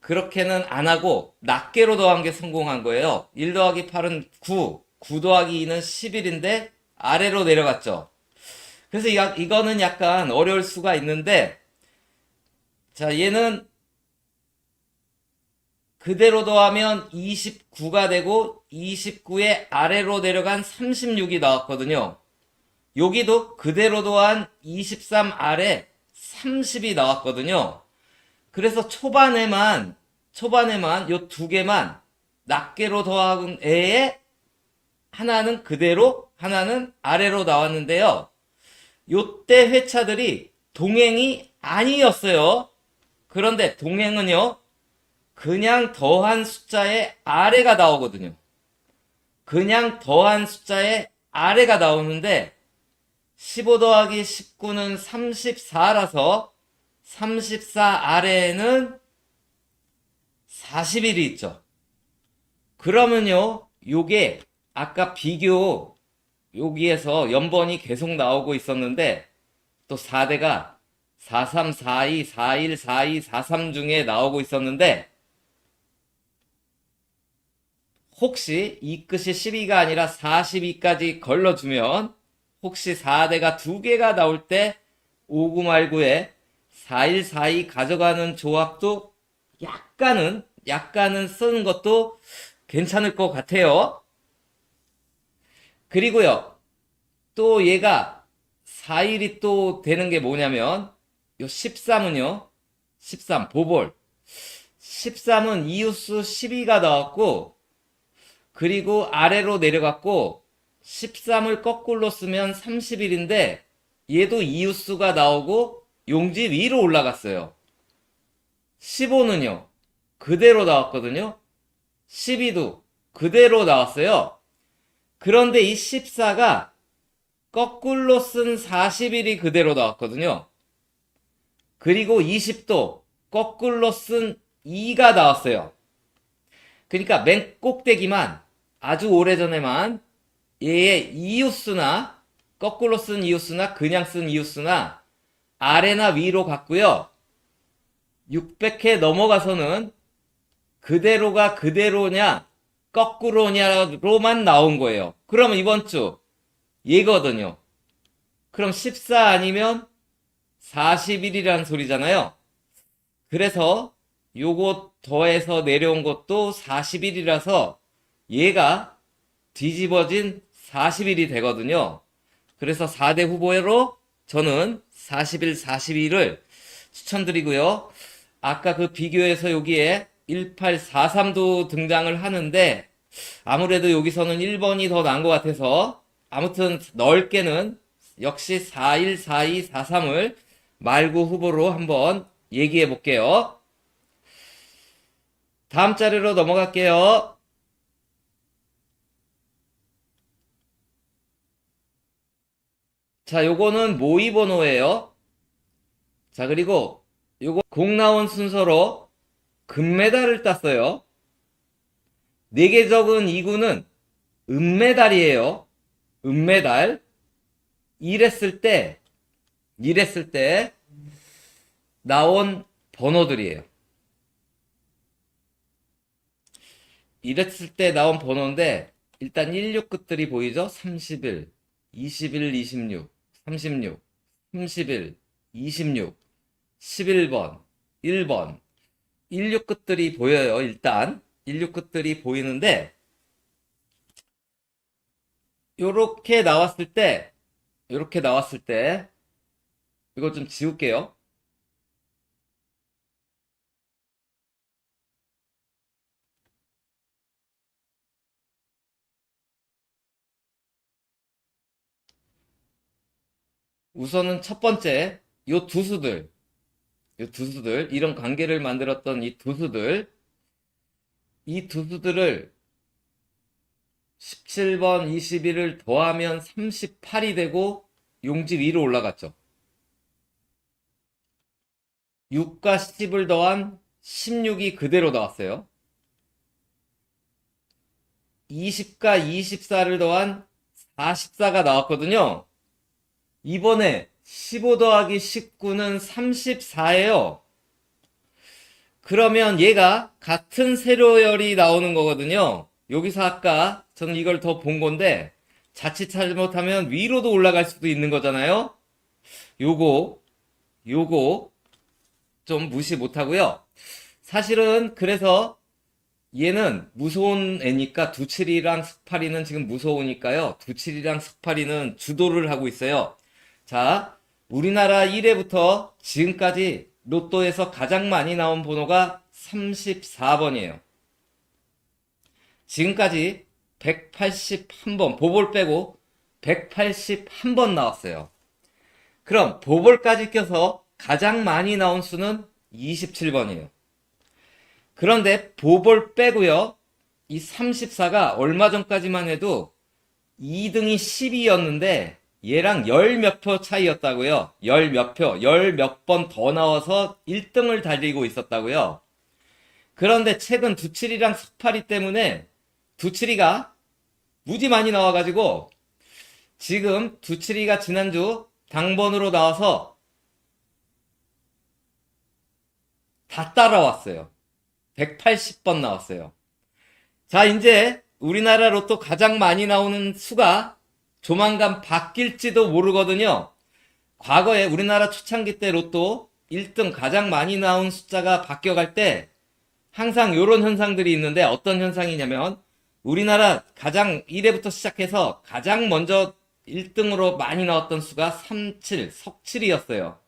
그렇게는 안 하고 낱개로 더한 게 성공한 거예요. 1 더하기 8은 9, 9 더하기 2는 11인데 아래로 내려갔죠. 그래서 이거는 약간 어려울 수가 있는데, 자, 얘는 그대로 더하면 29가 되고 29의 아래로 내려간 36이 나왔거든요. 여기도 그대로 더한 23 아래 30이 나왔거든요. 그래서 초반에만 요 두 개만 낱개로 더한 애에 하나는 그대로 하나는 아래로 나왔는데요. 요때 회차들이 동행이 아니었어요. 그런데 동행은요, 그냥 더한 숫자의 아래가 나오거든요. 그냥 더한 숫자의 아래가 나오는데 15 더하기 19는 34라서 34 아래에는 41이 있죠. 그러면요, 요게 아까 비교 여기에서 연번이 계속 나오고 있었는데 또 4대가 43, 42, 41, 42, 43 중에 나오고 있었는데 혹시 이 끝이 12가 아니라 42까지 걸러주면 혹시 4대가 두 개가 나올 때 59 말고에 41, 42 가져가는 조합도 약간은 쓰는 것도 괜찮을 것 같아요. 그리고요, 또 얘가 4일이 또 되는 게 뭐냐면 요 13은요, 13 보볼 13은 이웃수 12가 나왔고 그리고 아래로 내려갔고 13을 거꾸로 쓰면 31인데 얘도 이웃수가 나오고 용지 위로 올라갔어요. 15는요 그대로 나왔거든요. 12도 그대로 나왔어요. 그런데 이 14가 거꾸로 쓴 41이 그대로 나왔거든요. 그리고 20도 거꾸로 쓴 2가 나왔어요. 그러니까 맨 꼭대기만 아주 오래전에만 얘의 이웃수나 거꾸로 쓴 이웃수나 그냥 쓴 이웃수나 아래나 위로 갔고요. 600회 넘어가서는 그대로가 그대로냐 거꾸로냐로만 나온 거예요. 그러면 이번 주 얘거든요. 그럼 14 아니면 41이라는 소리잖아요. 그래서 요거 더해서 내려온 것도 41이라서 얘가 뒤집어진 41이 되거든요. 그래서 4대 후보로 저는 41, 42를 추천드리고요. 아까 그 비교해서 여기에 1843도 등장을 하는데 아무래도 여기서는 1번이 더 나은 것 같아서 아무튼 넓게는 역시 41, 42, 43을 말구 후보로 한번 얘기해 볼게요. 다음 자료로 넘어갈게요. 자, 요거는 모의 번호예요. 자, 그리고 요거 공 나온 순서로 금메달을 땄어요. 4개 적은 2구는 은메달이에요. 은메달. 이랬을 때 나온 번호들이에요. 이랬을 때 나온 번호인데 일단 16 끝들이 보이죠? 31, 21, 26, 36, 31, 26, 11번, 1번, 16 끝들이 보여요. 일단 16 끝들이 보이는데 요렇게 나왔을 때 이거 좀 지울게요. 우선은 첫 번째 요 두수들 이런 관계를 만들었던 이 두수들을 17번 21을 더하면 38이 되고 용지 위로 올라갔죠. 6과 10을 더한 16이 그대로 나왔어요. 20과 24를 더한 44가 나왔거든요. 이번에 15 더하기 19는 34예요. 그러면 얘가 같은 세로열이 나오는 거거든요. 여기서 아까 저는 이걸 더 본 건데 자칫 잘못하면 위로도 올라갈 수도 있는 거잖아요. 요거 좀 무시 못하고요. 사실은 그래서 얘는 무서운 애니까 두칠이랑 스파리는 지금 무서우니까요. 두칠이랑 스파리는 주도를 하고 있어요. 자, 우리나라 1회부터 지금까지 로또에서 가장 많이 나온 번호가 34번이에요. 지금까지 181번, 보볼 빼고 181번 나왔어요. 그럼 보볼까지 껴서 가장 많이 나온 수는 27번이에요. 그런데 보볼 빼고요. 이 34가 얼마 전까지만 해도 2등이 10이었는데 얘랑 열 몇 표 차이였다고요. 열 몇 표, 열 몇 번 더 나와서 1등을 달리고 있었다고요. 그런데 최근 두칠이랑 스파리 때문에 두칠이가 무지 많이 나와가지고 지금 두칠이가 지난주 당번으로 나와서 다 따라왔어요. 180번 나왔어요. 자, 이제 우리나라 로또 가장 많이 나오는 수가 조만간 바뀔지도 모르거든요. 과거에 우리나라 초창기 때 로또 1등 가장 많이 나온 숫자가 바뀌어갈 때 항상 이런 현상들이 있는데 어떤 현상이냐면 우리나라 가장 1회부터 시작해서 가장 먼저 1등으로 많이 나왔던 수가 37, 석칠이었어요.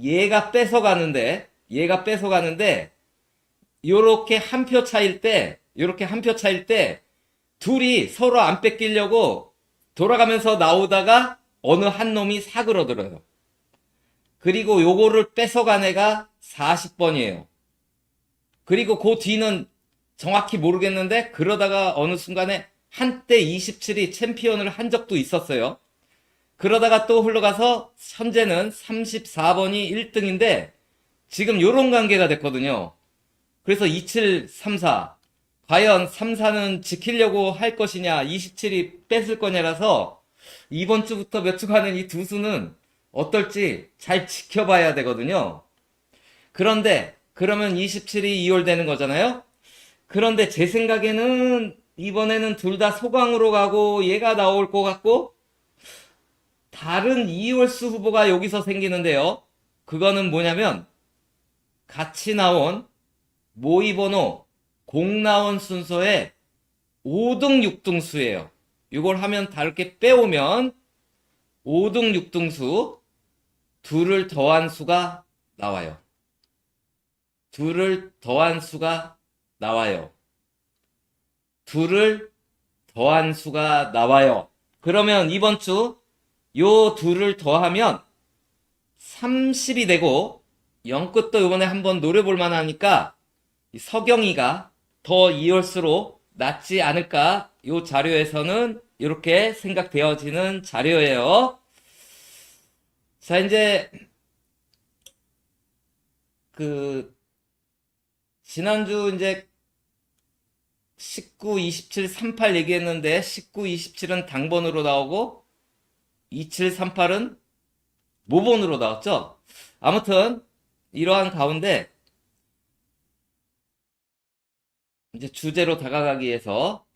얘가 뺏어가는데 요렇게 한 표 차일 때 둘이 서로 안 뺏기려고 돌아가면서 나오다가 어느 한 놈이 사그러들어요. 그리고 요거를 뺏어간 애가 40번이에요. 그리고 그 뒤는 정확히 모르겠는데 그러다가 어느 순간에 한때 27이 챔피언을 한 적도 있었어요. 그러다가 또 흘러가서 현재는 34번이 1등인데 지금 요런 관계가 됐거든요. 그래서 27, 34 과연 34는 지키려고 할 것이냐 27이 뺏을 거냐라서 이번 주부터 몇 주간은 이 두 수는 어떨지 잘 지켜봐야 되거든요. 그런데 그러면 27이 2월 되는 거잖아요. 그런데 제 생각에는 이번에는 둘 다 소강으로 가고 얘가 나올 것 같고 다른 2월수 후보가 여기서 생기는데요. 그거는 뭐냐면 같이 나온 모의번호 공 나온 순서의 5등 6등수예요. 이걸 하면 다르게 빼오면 5등 6등수 둘을 더한 수가 나와요. 둘을 더한 수가 나와요. 둘을 더한 수가 나와요. 그러면 이번 주 요 둘을 더하면 30이 되고 0끝도 이번에 한번 노려볼 만하니까 서경이가 더 2월수로 낫지 않을까 요 자료에서는 이렇게 생각되어지는 자료예요. 자, 이제 지난주 이제 19, 27, 38 얘기했는데 19, 27은 당번으로 나오고 27, 38은 모번으로 나왔죠. 아무튼 이러한 가운데 이제 주제로 다가가기 위해서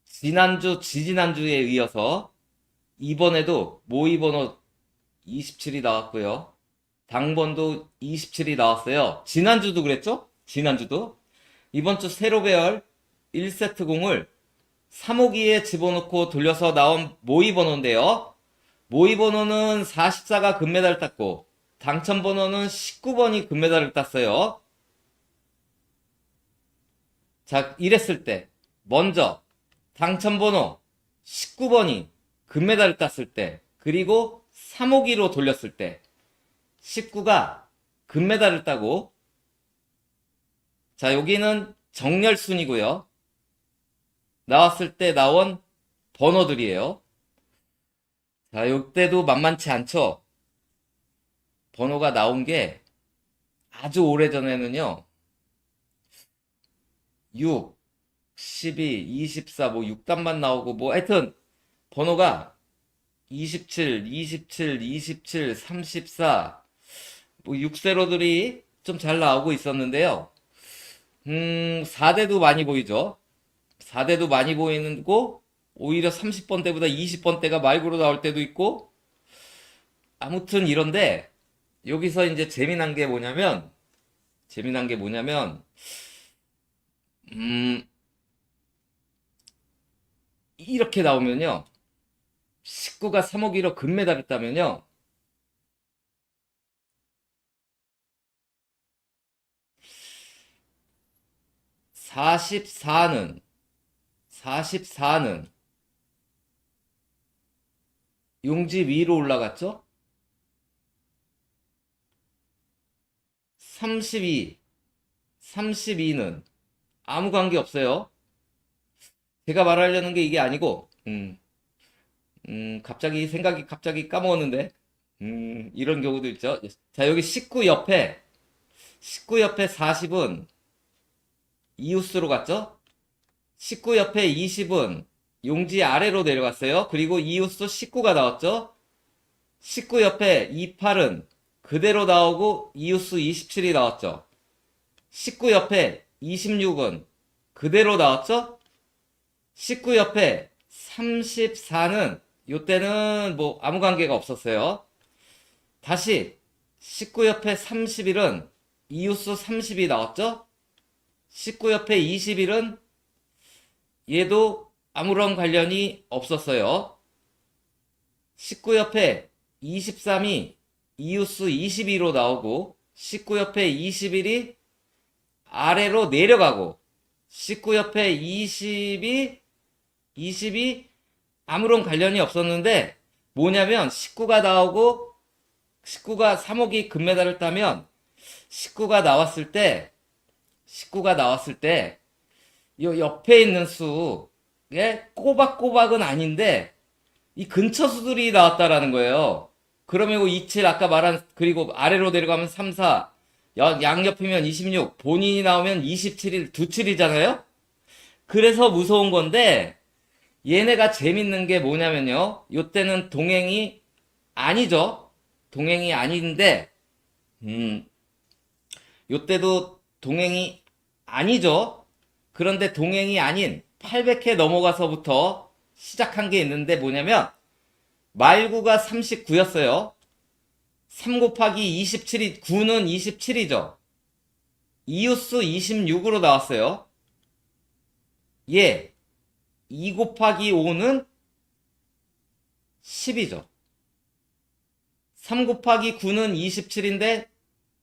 지지난주에 이어서 이번에도 모의번호 27이 나왔고요. 당번도 27이 나왔어요. 지난주도 그랬죠? 지난주도. 이번 주 새로 배열 1세트 공을 3호기에 집어넣고 돌려서 나온 모의번호인데요. 모의번호는 44가 금메달을 땄고 당첨번호는 19번이 금메달을 땄어요. 자, 이랬을 때 먼저 당첨번호 19번이 금메달을 땄을 때 그리고 3호기로 돌렸을 때 19가 금메달을 따고 자, 여기는 정렬순이고요. 나왔을 때 나온 번호들이에요. 자, 요때도 만만치 않죠? 번호가 나온 게 아주 오래전에는요, 6, 12, 24, 뭐 6단만 나오고, 뭐 하여튼 번호가 27, 27, 27, 34, 뭐 6세로들이 좀 잘 나오고 있었는데요. 4대도 많이 보이죠? 4대도 많이 보이고, 오히려 30번대보다 20번대가 말고로 나올 때도 있고, 아무튼 이런데, 여기서 이제 재미난 게 뭐냐면, 음, 이렇게 나오면요. 19가 3억 1억 금메달했다면요. 44는 용지 위로 올라갔죠? 32는 아무 관계 없어요. 제가 말하려는 게 이게 아니고, 갑자기 생각이 갑자기 까먹었는데, 이런 경우도 있죠. 자, 여기 19 옆에 40은 이웃으로 갔죠? 19 옆에 20은 용지 아래로 내려갔어요. 그리고 이웃수 19가 나왔죠? 19 옆에 28은 그대로 나오고 이웃수 27이 나왔죠? 19 옆에 26은 그대로 나왔죠? 19 옆에 34는 요때는 뭐 아무 관계가 없었어요. 다시 19 옆에 31은 이웃수 30이 나왔죠? 19 옆에 21은 얘도 아무런 관련이 없었어요. 19 옆에 23이 이웃수 22로 나오고 19 옆에 21이 아래로 내려가고 19 옆에 20이 아무런 관련이 없었는데 뭐냐면 19가 나오고 19가 3억이 금메달을 따면 19가 나왔을 때 요 옆에 있는 수에 꼬박꼬박은 아닌데 이 근처 수들이 나왔다라는 거예요. 그러면 27 아까 말한 그리고 아래로 내려가면 34 양옆이면 26 본인이 나오면 27일 27이잖아요. 그래서 무서운 건데 얘네가 재밌는 게 뭐냐면요. 요때는 동행이 아니죠. 동행이 아닌데 요때도 동행이 아니죠. 그런데 동행이 아닌 800회 넘어가서부터 시작한 게 있는데 뭐냐면 말구가 39였어요. 3 곱하기 27이 9는 27이죠. 이웃수 26으로 나왔어요. 예. 2 곱하기 5는 10이죠. 3 곱하기 9는 27인데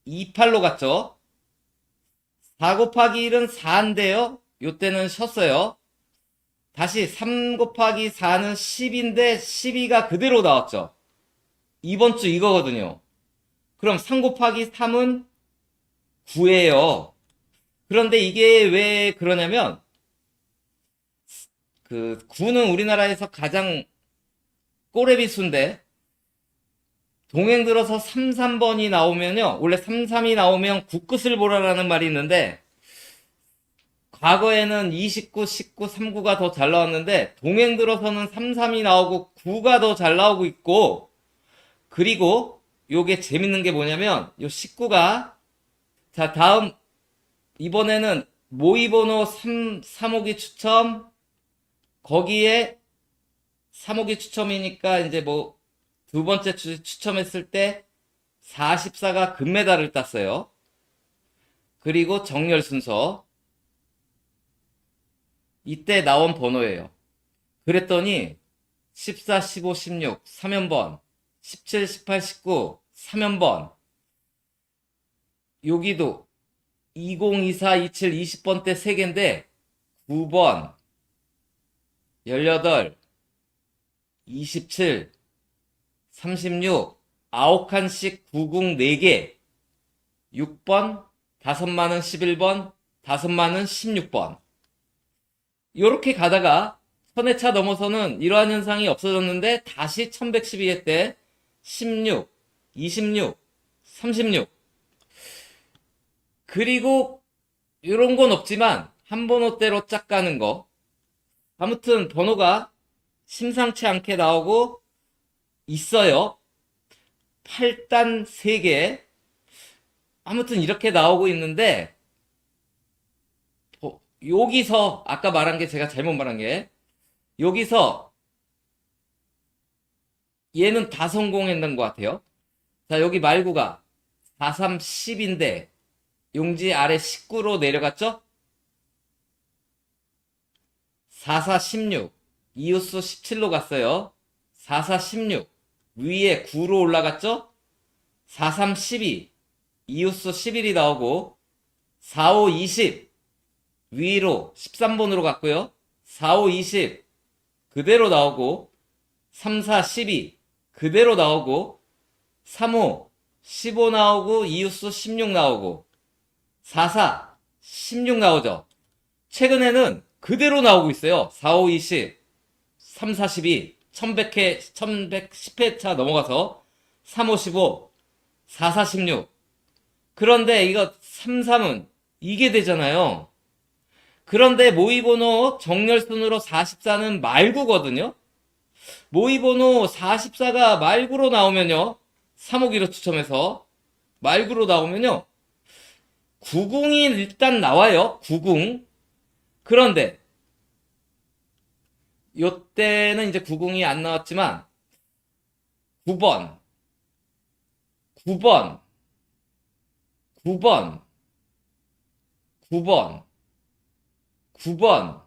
28로 갔죠. 4 곱하기 1은 4인데요. 요때는 쉬었어요. 다시 3 곱하기 4는 10인데 12가 그대로 나왔죠. 이번 주 이거거든요. 그럼 3 곱하기 3은 9예요. 그런데 이게 왜 그러냐면 그 9는 우리나라에서 가장 꼬레비 수인데 동행 들어서 33번이 나오면요. 원래 33이 나오면 9끝을 보라라는 말이 있는데 과거에는 29, 19, 39가 더 잘 나왔는데 동행 들어서는 33이 나오고 9가 더 잘 나오고 있고 그리고 요게 재밌는 게 뭐냐면 요 19가 자 다음 이번에는 모의번호 3호기 추첨 거기에 3호기 추첨이니까 이제 뭐 두 번째 추첨했을 때 44가 금메달을 땄어요. 그리고 정렬 순서 이때 나온 번호예요. 그랬더니 14, 15, 16 3연번 17, 18, 19 3연번 여기도 20, 24, 27, 20번 때 3개인데 9번 18 27 36 9칸씩 90 4개 6번 5만원 11번 5만원 16번 요렇게 가다가 1000회차 넘어서는 이러한 현상이 없어졌는데 다시 1112회 때 16, 26, 36 그리고 이런 건 없지만 한 번호대로 짝 가는 거 아무튼 번호가 심상치 않게 나오고 있어요. 8단 3개 아무튼 이렇게 나오고 있는데 여기서 아까 말한 게 제가 잘못 말한 게 여기서 얘는 다 성공했는 것 같아요. 자, 여기 말구가 43, 10인데 용지 아래 19로 내려갔죠? 44, 16 이웃수 17로 갔어요. 44, 16 위에 9로 올라갔죠? 43, 12 이웃수 11이 나오고 45, 20 위로 13번으로 갔고요. 45, 20 그대로 나오고 34, 12 그대로 나오고 35, 15 나오고 이웃수 16 나오고 44, 16 나오죠. 최근에는 그대로 나오고 있어요. 45, 20 3, 42 1100회 1110회차 넘어가서 35, 15 44, 16 그런데 이거 33은 이게 되잖아요. 그런데 모의번호 정렬순으로 44는 말구거든요. 모의번호 44가 말구로 나오면요. 351호 추첨해서 말구로 나오면요. 90이 일단 나와요. 90. 그런데 요때는 이제 90이 안 나왔지만 9번, 9번, 9번, 9번, 9번,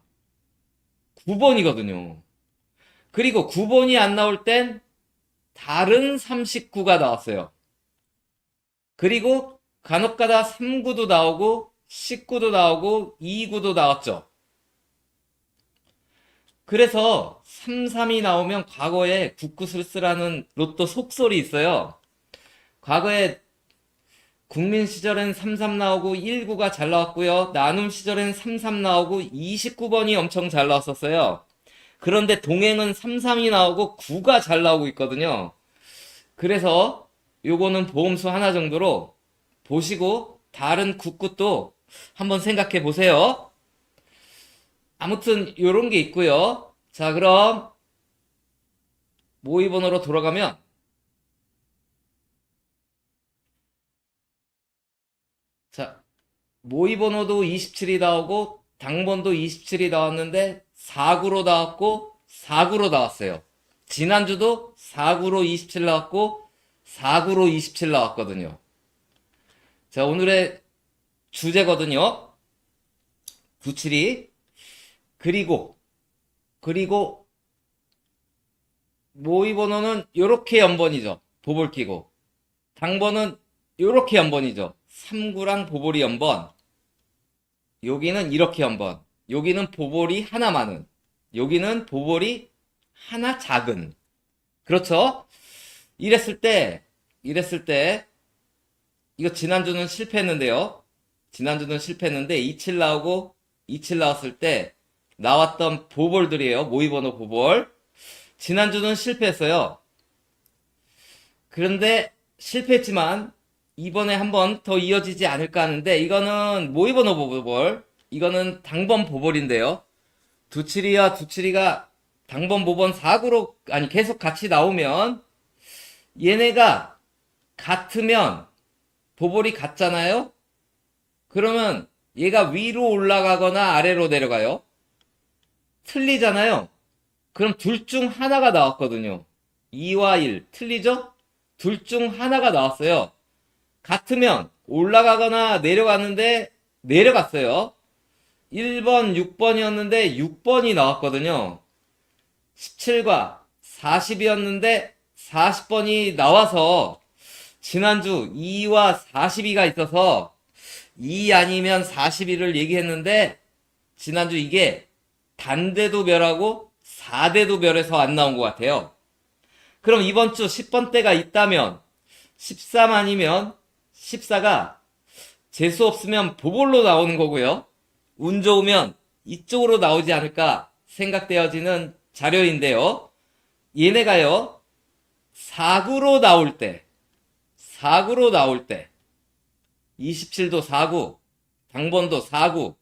9번이거든요. 그리고 9번이 안 나올 땐 다른 39가 나왔어요. 그리고 간혹가다 3구도 나오고 19도 나오고 2구도 나왔죠. 그래서 33이 나오면 과거에 국구슬슬하는 로또 속설이 있어요. 과거에 국민 시절엔 33 나오고 19가 잘 나왔고요. 나눔 시절엔 33 나오고 29번이 엄청 잘 나왔었어요. 그런데 동행은 33이 나오고 9가 잘 나오고 있거든요. 그래서 요거는 보험수 하나 정도로 보시고 다른 국굿도 한번 생각해 보세요. 아무튼 요런 게 있고요. 자, 그럼 모의번호로 돌아가면 자, 모의번호도 27이 나오고 당번도 27이 나왔는데 4구로 나왔고 4구로 나왔어요. 지난주도 4구로 27 나왔고 4구로 27 나왔거든요. 자, 오늘의 주제거든요. 97이 그리고 모의번호는 요렇게 연번이죠. 보볼 끼고 당번은 요렇게 연번이죠. 3구랑 보볼이 연번 여기는 이렇게 연번 여기는 보볼이 하나 많은 여기는 보볼이 하나 작은 그렇죠? 이랬을 때 이거 지난주는 실패했는데요. 지난주는 실패했는데 27 나오고 27 나왔을 때 나왔던 보볼들이에요. 모의번호 보볼. 지난주는 실패했어요. 그런데 실패했지만 이번에 한 번 더 이어지지 않을까 하는데 이거는 모의번호 보볼. 이거는 당번 보볼인데요. 두칠이가 당번 보번 4구로 아니 계속 같이 나오면 얘네가 같으면 보볼이 같잖아요. 그러면 얘가 위로 올라가거나 아래로 내려가요. 틀리잖아요. 그럼 둘 중 하나가 나왔거든요. 2와 1 틀리죠? 둘 중 하나가 나왔어요. 같으면 올라가거나 내려갔는데 내려갔어요. 1번, 6번이었는데 6번이 나왔거든요. 17과 40이었는데 40번이 나와서 지난주 2와 42가 있어서 2 아니면 42를 얘기했는데 지난주 이게 단대도 별하고 4대도 별에서 안 나온 것 같아요. 그럼 이번 주 10번대가 있다면 13 아니면 14가 재수 없으면 보볼로 나오는 거고요. 운 좋으면 이쪽으로 나오지 않을까 생각되어지는 자료인데요. 얘네가요, 4구로 나올 때, 27도 4구, 당번도 4구,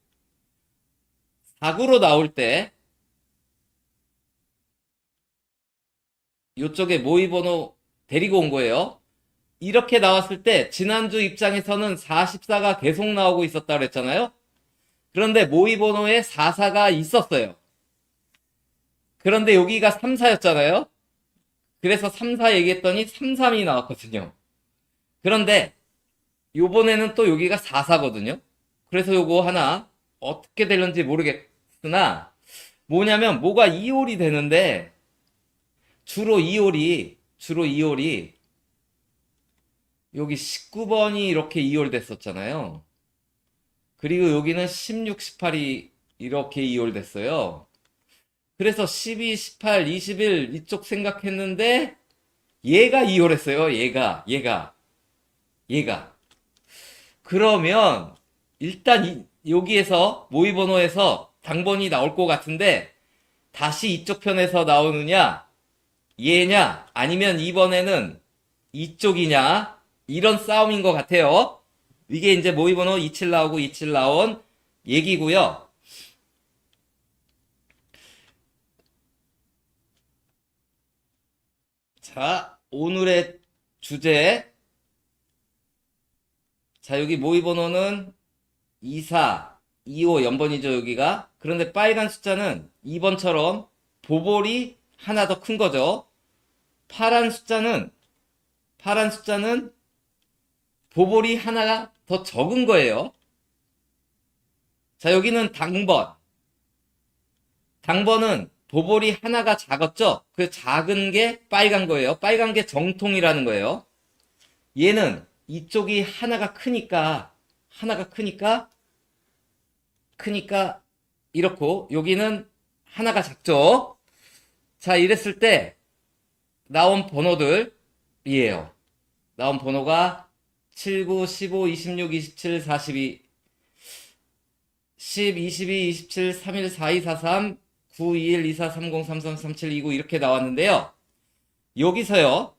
4구로 나올 때, 요쪽에 모의번호 데리고 온 거예요. 이렇게 나왔을 때, 지난주 입장에서는 44가 계속 나오고 있었다 그랬잖아요. 그런데 모의번호에 44가 있었어요. 그런데 여기가 34였잖아요. 그래서 34 얘기했더니 33이 나왔거든요. 그런데 요번에는 또 여기가 44거든요. 그래서 요거 하나 어떻게 될는지 모르겠으나 뭐냐면 뭐가 2홀이 되는데 주로 2홀이 여기 19번이 이렇게 2홀 됐었잖아요. 그리고 여기는 16, 18이 이렇게 2홀 됐어요. 그래서 12, 18, 21 이쪽 생각했는데 얘가 2홀 했어요. 얘가. 그러면 일단 여기에서 모의번호에서 당번이 나올 것 같은데 다시 이쪽 편에서 나오느냐 얘냐 아니면 이번에는 이쪽이냐 이런 싸움인 것 같아요. 이게 이제 모의번호 27 나오고 27 나온 얘기고요. 자, 오늘의 주제. 자, 여기 모의번호는 24, 25, 0번이죠, 여기가. 그런데 빨간 숫자는 2번처럼 보볼이 하나 더 큰 거죠. 파란 숫자는 보볼이 하나가 더 적은 거예요. 자, 여기는 당번. 당번은 보볼이 하나가 작았죠? 그 작은 게 빨간 거예요. 빨간 게 정통이라는 거예요. 얘는 이쪽이 하나가 크니까 이렇고 여기는 하나가 작죠. 자, 이랬을 때 나온 번호들이에요. 나온 번호가 7, 9, 15, 26, 27, 42, 10, 22, 27, 31, 42, 43, 9, 21, 24, 30, 33, 37, 29 이렇게 나왔는데요. 여기서요.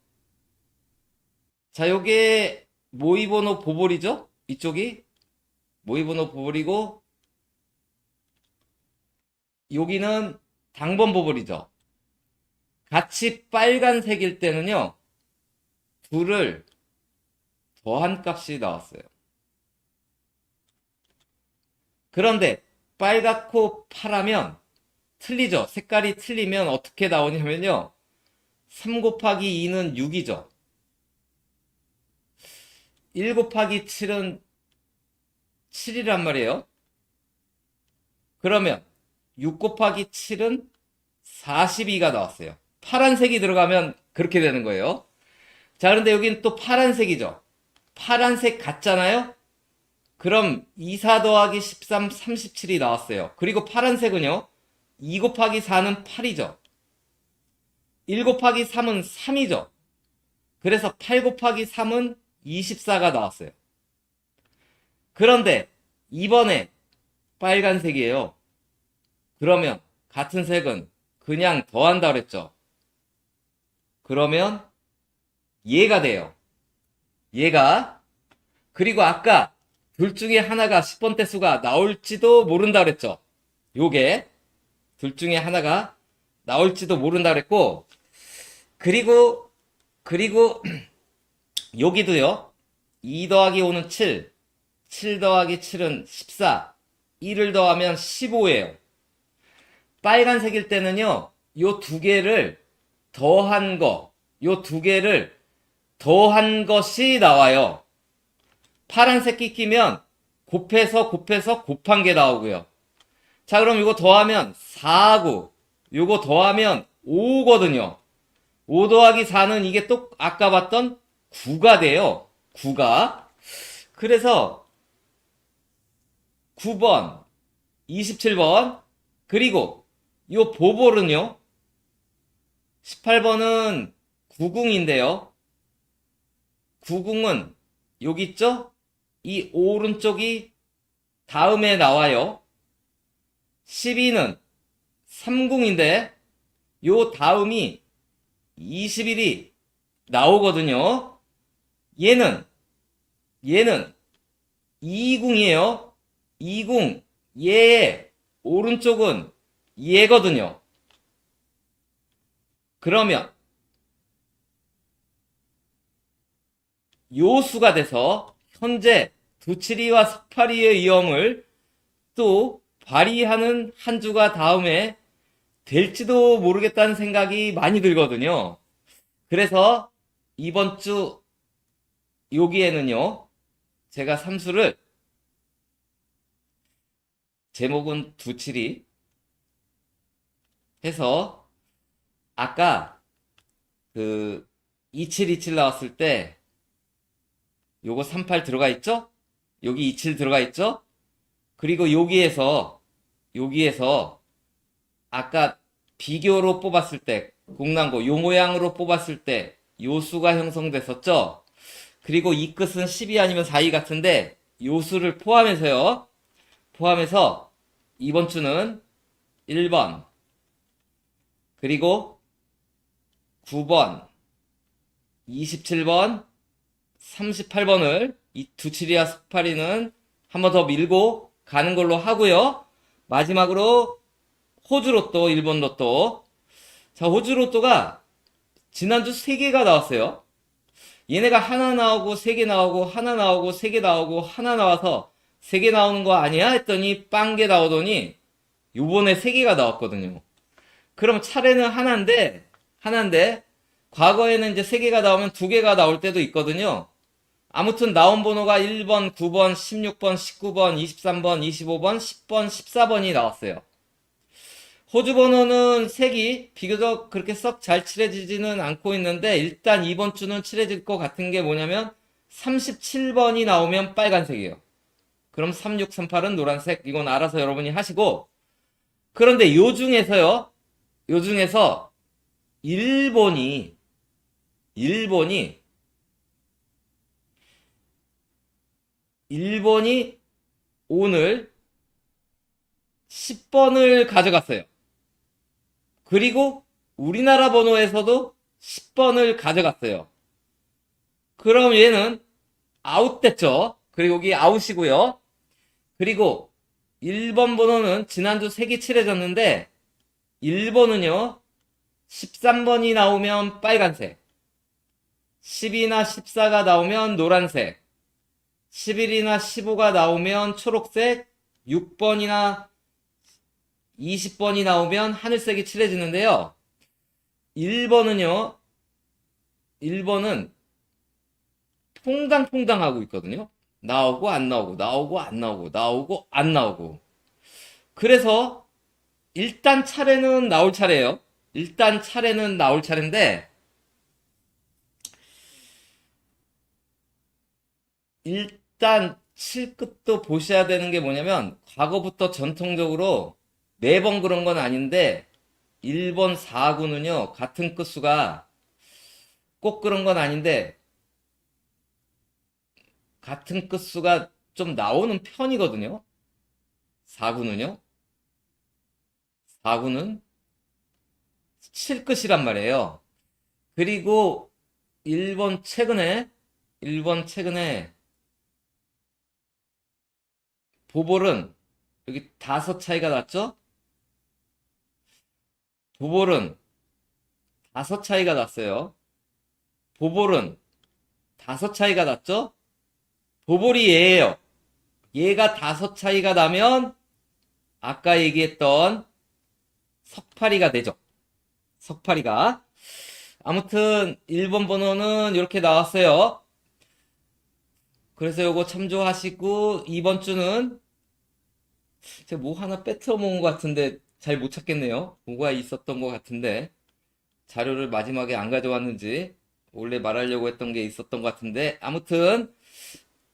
자, 요게 모의번호 보볼이죠? 이쪽이 모의번호 보볼이고 여기는 당번 보볼이죠. 같이 빨간색일 때는요. 둘을 더한 값이 나왔어요. 그런데 빨갛고 파라면 틀리죠. 색깔이 틀리면 어떻게 나오냐면요. 3 곱하기 2는 6이죠. 1 곱하기 7은 7이란 말이에요. 그러면 6 곱하기 7은 42가 나왔어요. 파란색이 들어가면 그렇게 되는 거예요. 자, 그런데 여기는 또 파란색이죠. 파란색 같잖아요? 그럼 24 더하기 13, 37이 나왔어요. 그리고 파란색은요, 2 곱하기 4는 8이죠. 1 곱하기 3은 3이죠. 그래서 8 곱하기 3은 24가 나왔어요. 그런데 이번에 빨간색이에요. 그러면 같은 색은 그냥 더한다 그랬죠. 그러면 얘가 돼요. 얘가. 그리고 아까 둘 중에 하나가 10번 대수가 나올지도 모른다 그랬죠. 요게 둘 중에 하나가 나올지도 모른다 그랬고 그리고 여기도요. 2 더하기 5는 7, 7 더하기 7은 14, 1을 더하면 15예요. 빨간색일 때는요. 요 두 개를 더한 거, 요 두 개를 더한 것이 나와요. 파란색이 끼면 곱해서 곱한 게 나오고요. 자, 그럼 이거 더하면 4고, 요거 더하면 5거든요. 5 더하기 4는 이게 또 아까 봤던 9가 돼요. 9가. 그래서 9번, 27번, 그리고 요 보볼은요. 18번은 90인데요. 90은 여기 있죠? 이 오른쪽이 다음에 나와요. 12는 30인데 요 다음이 21이 나오거든요. 얘는 20이에요. 20. 얘의 오른쪽은 얘거든요. 그러면 요 수가 돼서 현재 두칠이와 석팔이의 위험을 또 발휘하는 한 주가 다음에 될지도 모르겠다는 생각이 많이 들거든요. 그래서 이번 주 여기에는요, 제가 삼수를 제목은 두칠이 해서 아까 그 2727 나왔을 때 요거 38 들어가 있죠? 여기 27 들어가 있죠? 그리고 여기에서 아까 비교로 뽑았을 때 공란고 요 모양으로 뽑았을 때 요 수가 형성됐었죠? 그리고 이 끝은 12 아니면 4이 같은데 요 수를 포함해서요. 포함해서 이번 주는 1번 그리고 9번 27번 38번을 이 두칠이와 석팔이는 한 번 더 밀고 가는 걸로 하고요. 마지막으로 호주 로또 1번 로또. 자, 호주 로또가 지난주 3개가 나왔어요. 얘네가 하나 나오고 3개 나오고 하나 나오고 3개 나오고 하나 나와서 3개 나오는 거 아니야? 했더니 빵개 나오더니 요번에 3개가 나왔거든요. 그럼 차례는 하나인데 과거에는 이제 3개가 나오면 2개가 나올 때도 있거든요. 아무튼 나온 번호가 1번, 9번, 16번, 19번, 23번, 25번, 10번, 14번이 나왔어요. 호주 번호는 색이 비교적 그렇게 썩 잘 칠해지지는 않고 있는데 일단 이번 주는 칠해질 것 같은 게 뭐냐면 37번이 나오면 빨간색이에요. 그럼 3638은 노란색. 이건 알아서 여러분이 하시고 그런데 요 중에서 1번이 오늘 10번을 가져갔어요. 그리고 우리나라 번호에서도 10번을 가져갔어요. 그럼 얘는 아웃됐죠. 그리고 여기 아웃이고요. 그리고 1번 번호는 지난주 3개 칠해졌는데 1번은요. 13번이 나오면 빨간색 10이나 14가 나오면 노란색 11이나 15가 나오면 초록색 6번이나 20번이 나오면 하늘색이 칠해지는데요. 1번은 퐁당퐁당 하고 있거든요. 나오고 안 나오고 나오고 안 나오고 나오고 안 나오고. 그래서 일단 차례는 나올 차례예요. 일단 차례는 나올 차례인데 일단 칠 끝도 보셔야 되는 게 뭐냐면 과거부터 전통적으로 매번 그런 건 아닌데 1번 4구는요 같은 끝수가 꼭 그런 건 아닌데 같은 끝수가 좀 나오는 편이거든요. 4구는요. 4구는 7끝이란 말이에요. 그리고 1번 최근에 보볼은 여기 5 차이가 났죠? 보볼은 5 차이가 났어요. 보볼은 5 차이가 났죠? 보볼이 얘예요. 얘가 5 차이가 나면 아까 얘기했던 석파리가 되죠. 석파리가. 아무튼 1번 번호는 이렇게 나왔어요. 그래서 요거 참조하시고 이번 주는 제가 뭐 하나 뺏어먹은 것 같은데 잘 못 찾겠네요. 뭐가 있었던 것 같은데 자료를 마지막에 안 가져왔는지 원래 말하려고 했던 게 있었던 것 같은데 아무튼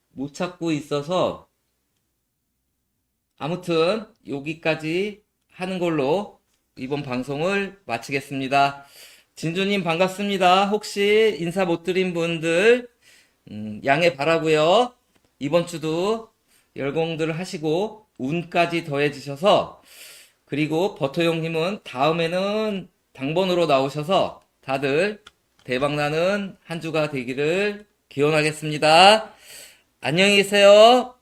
못 찾고 있어서 아무튼 여기까지 하는 걸로 이번 방송을 마치겠습니다. 진주님 반갑습니다. 혹시 인사 못 드린 분들 양해 바라고요. 이번 주도 열공들을 하시고 운까지 더해 주셔서 그리고 버터용님은 다음에는 당번으로 나오셔서 다들 대박나는 한 주가 되기를 기원하겠습니다. 안녕히 계세요.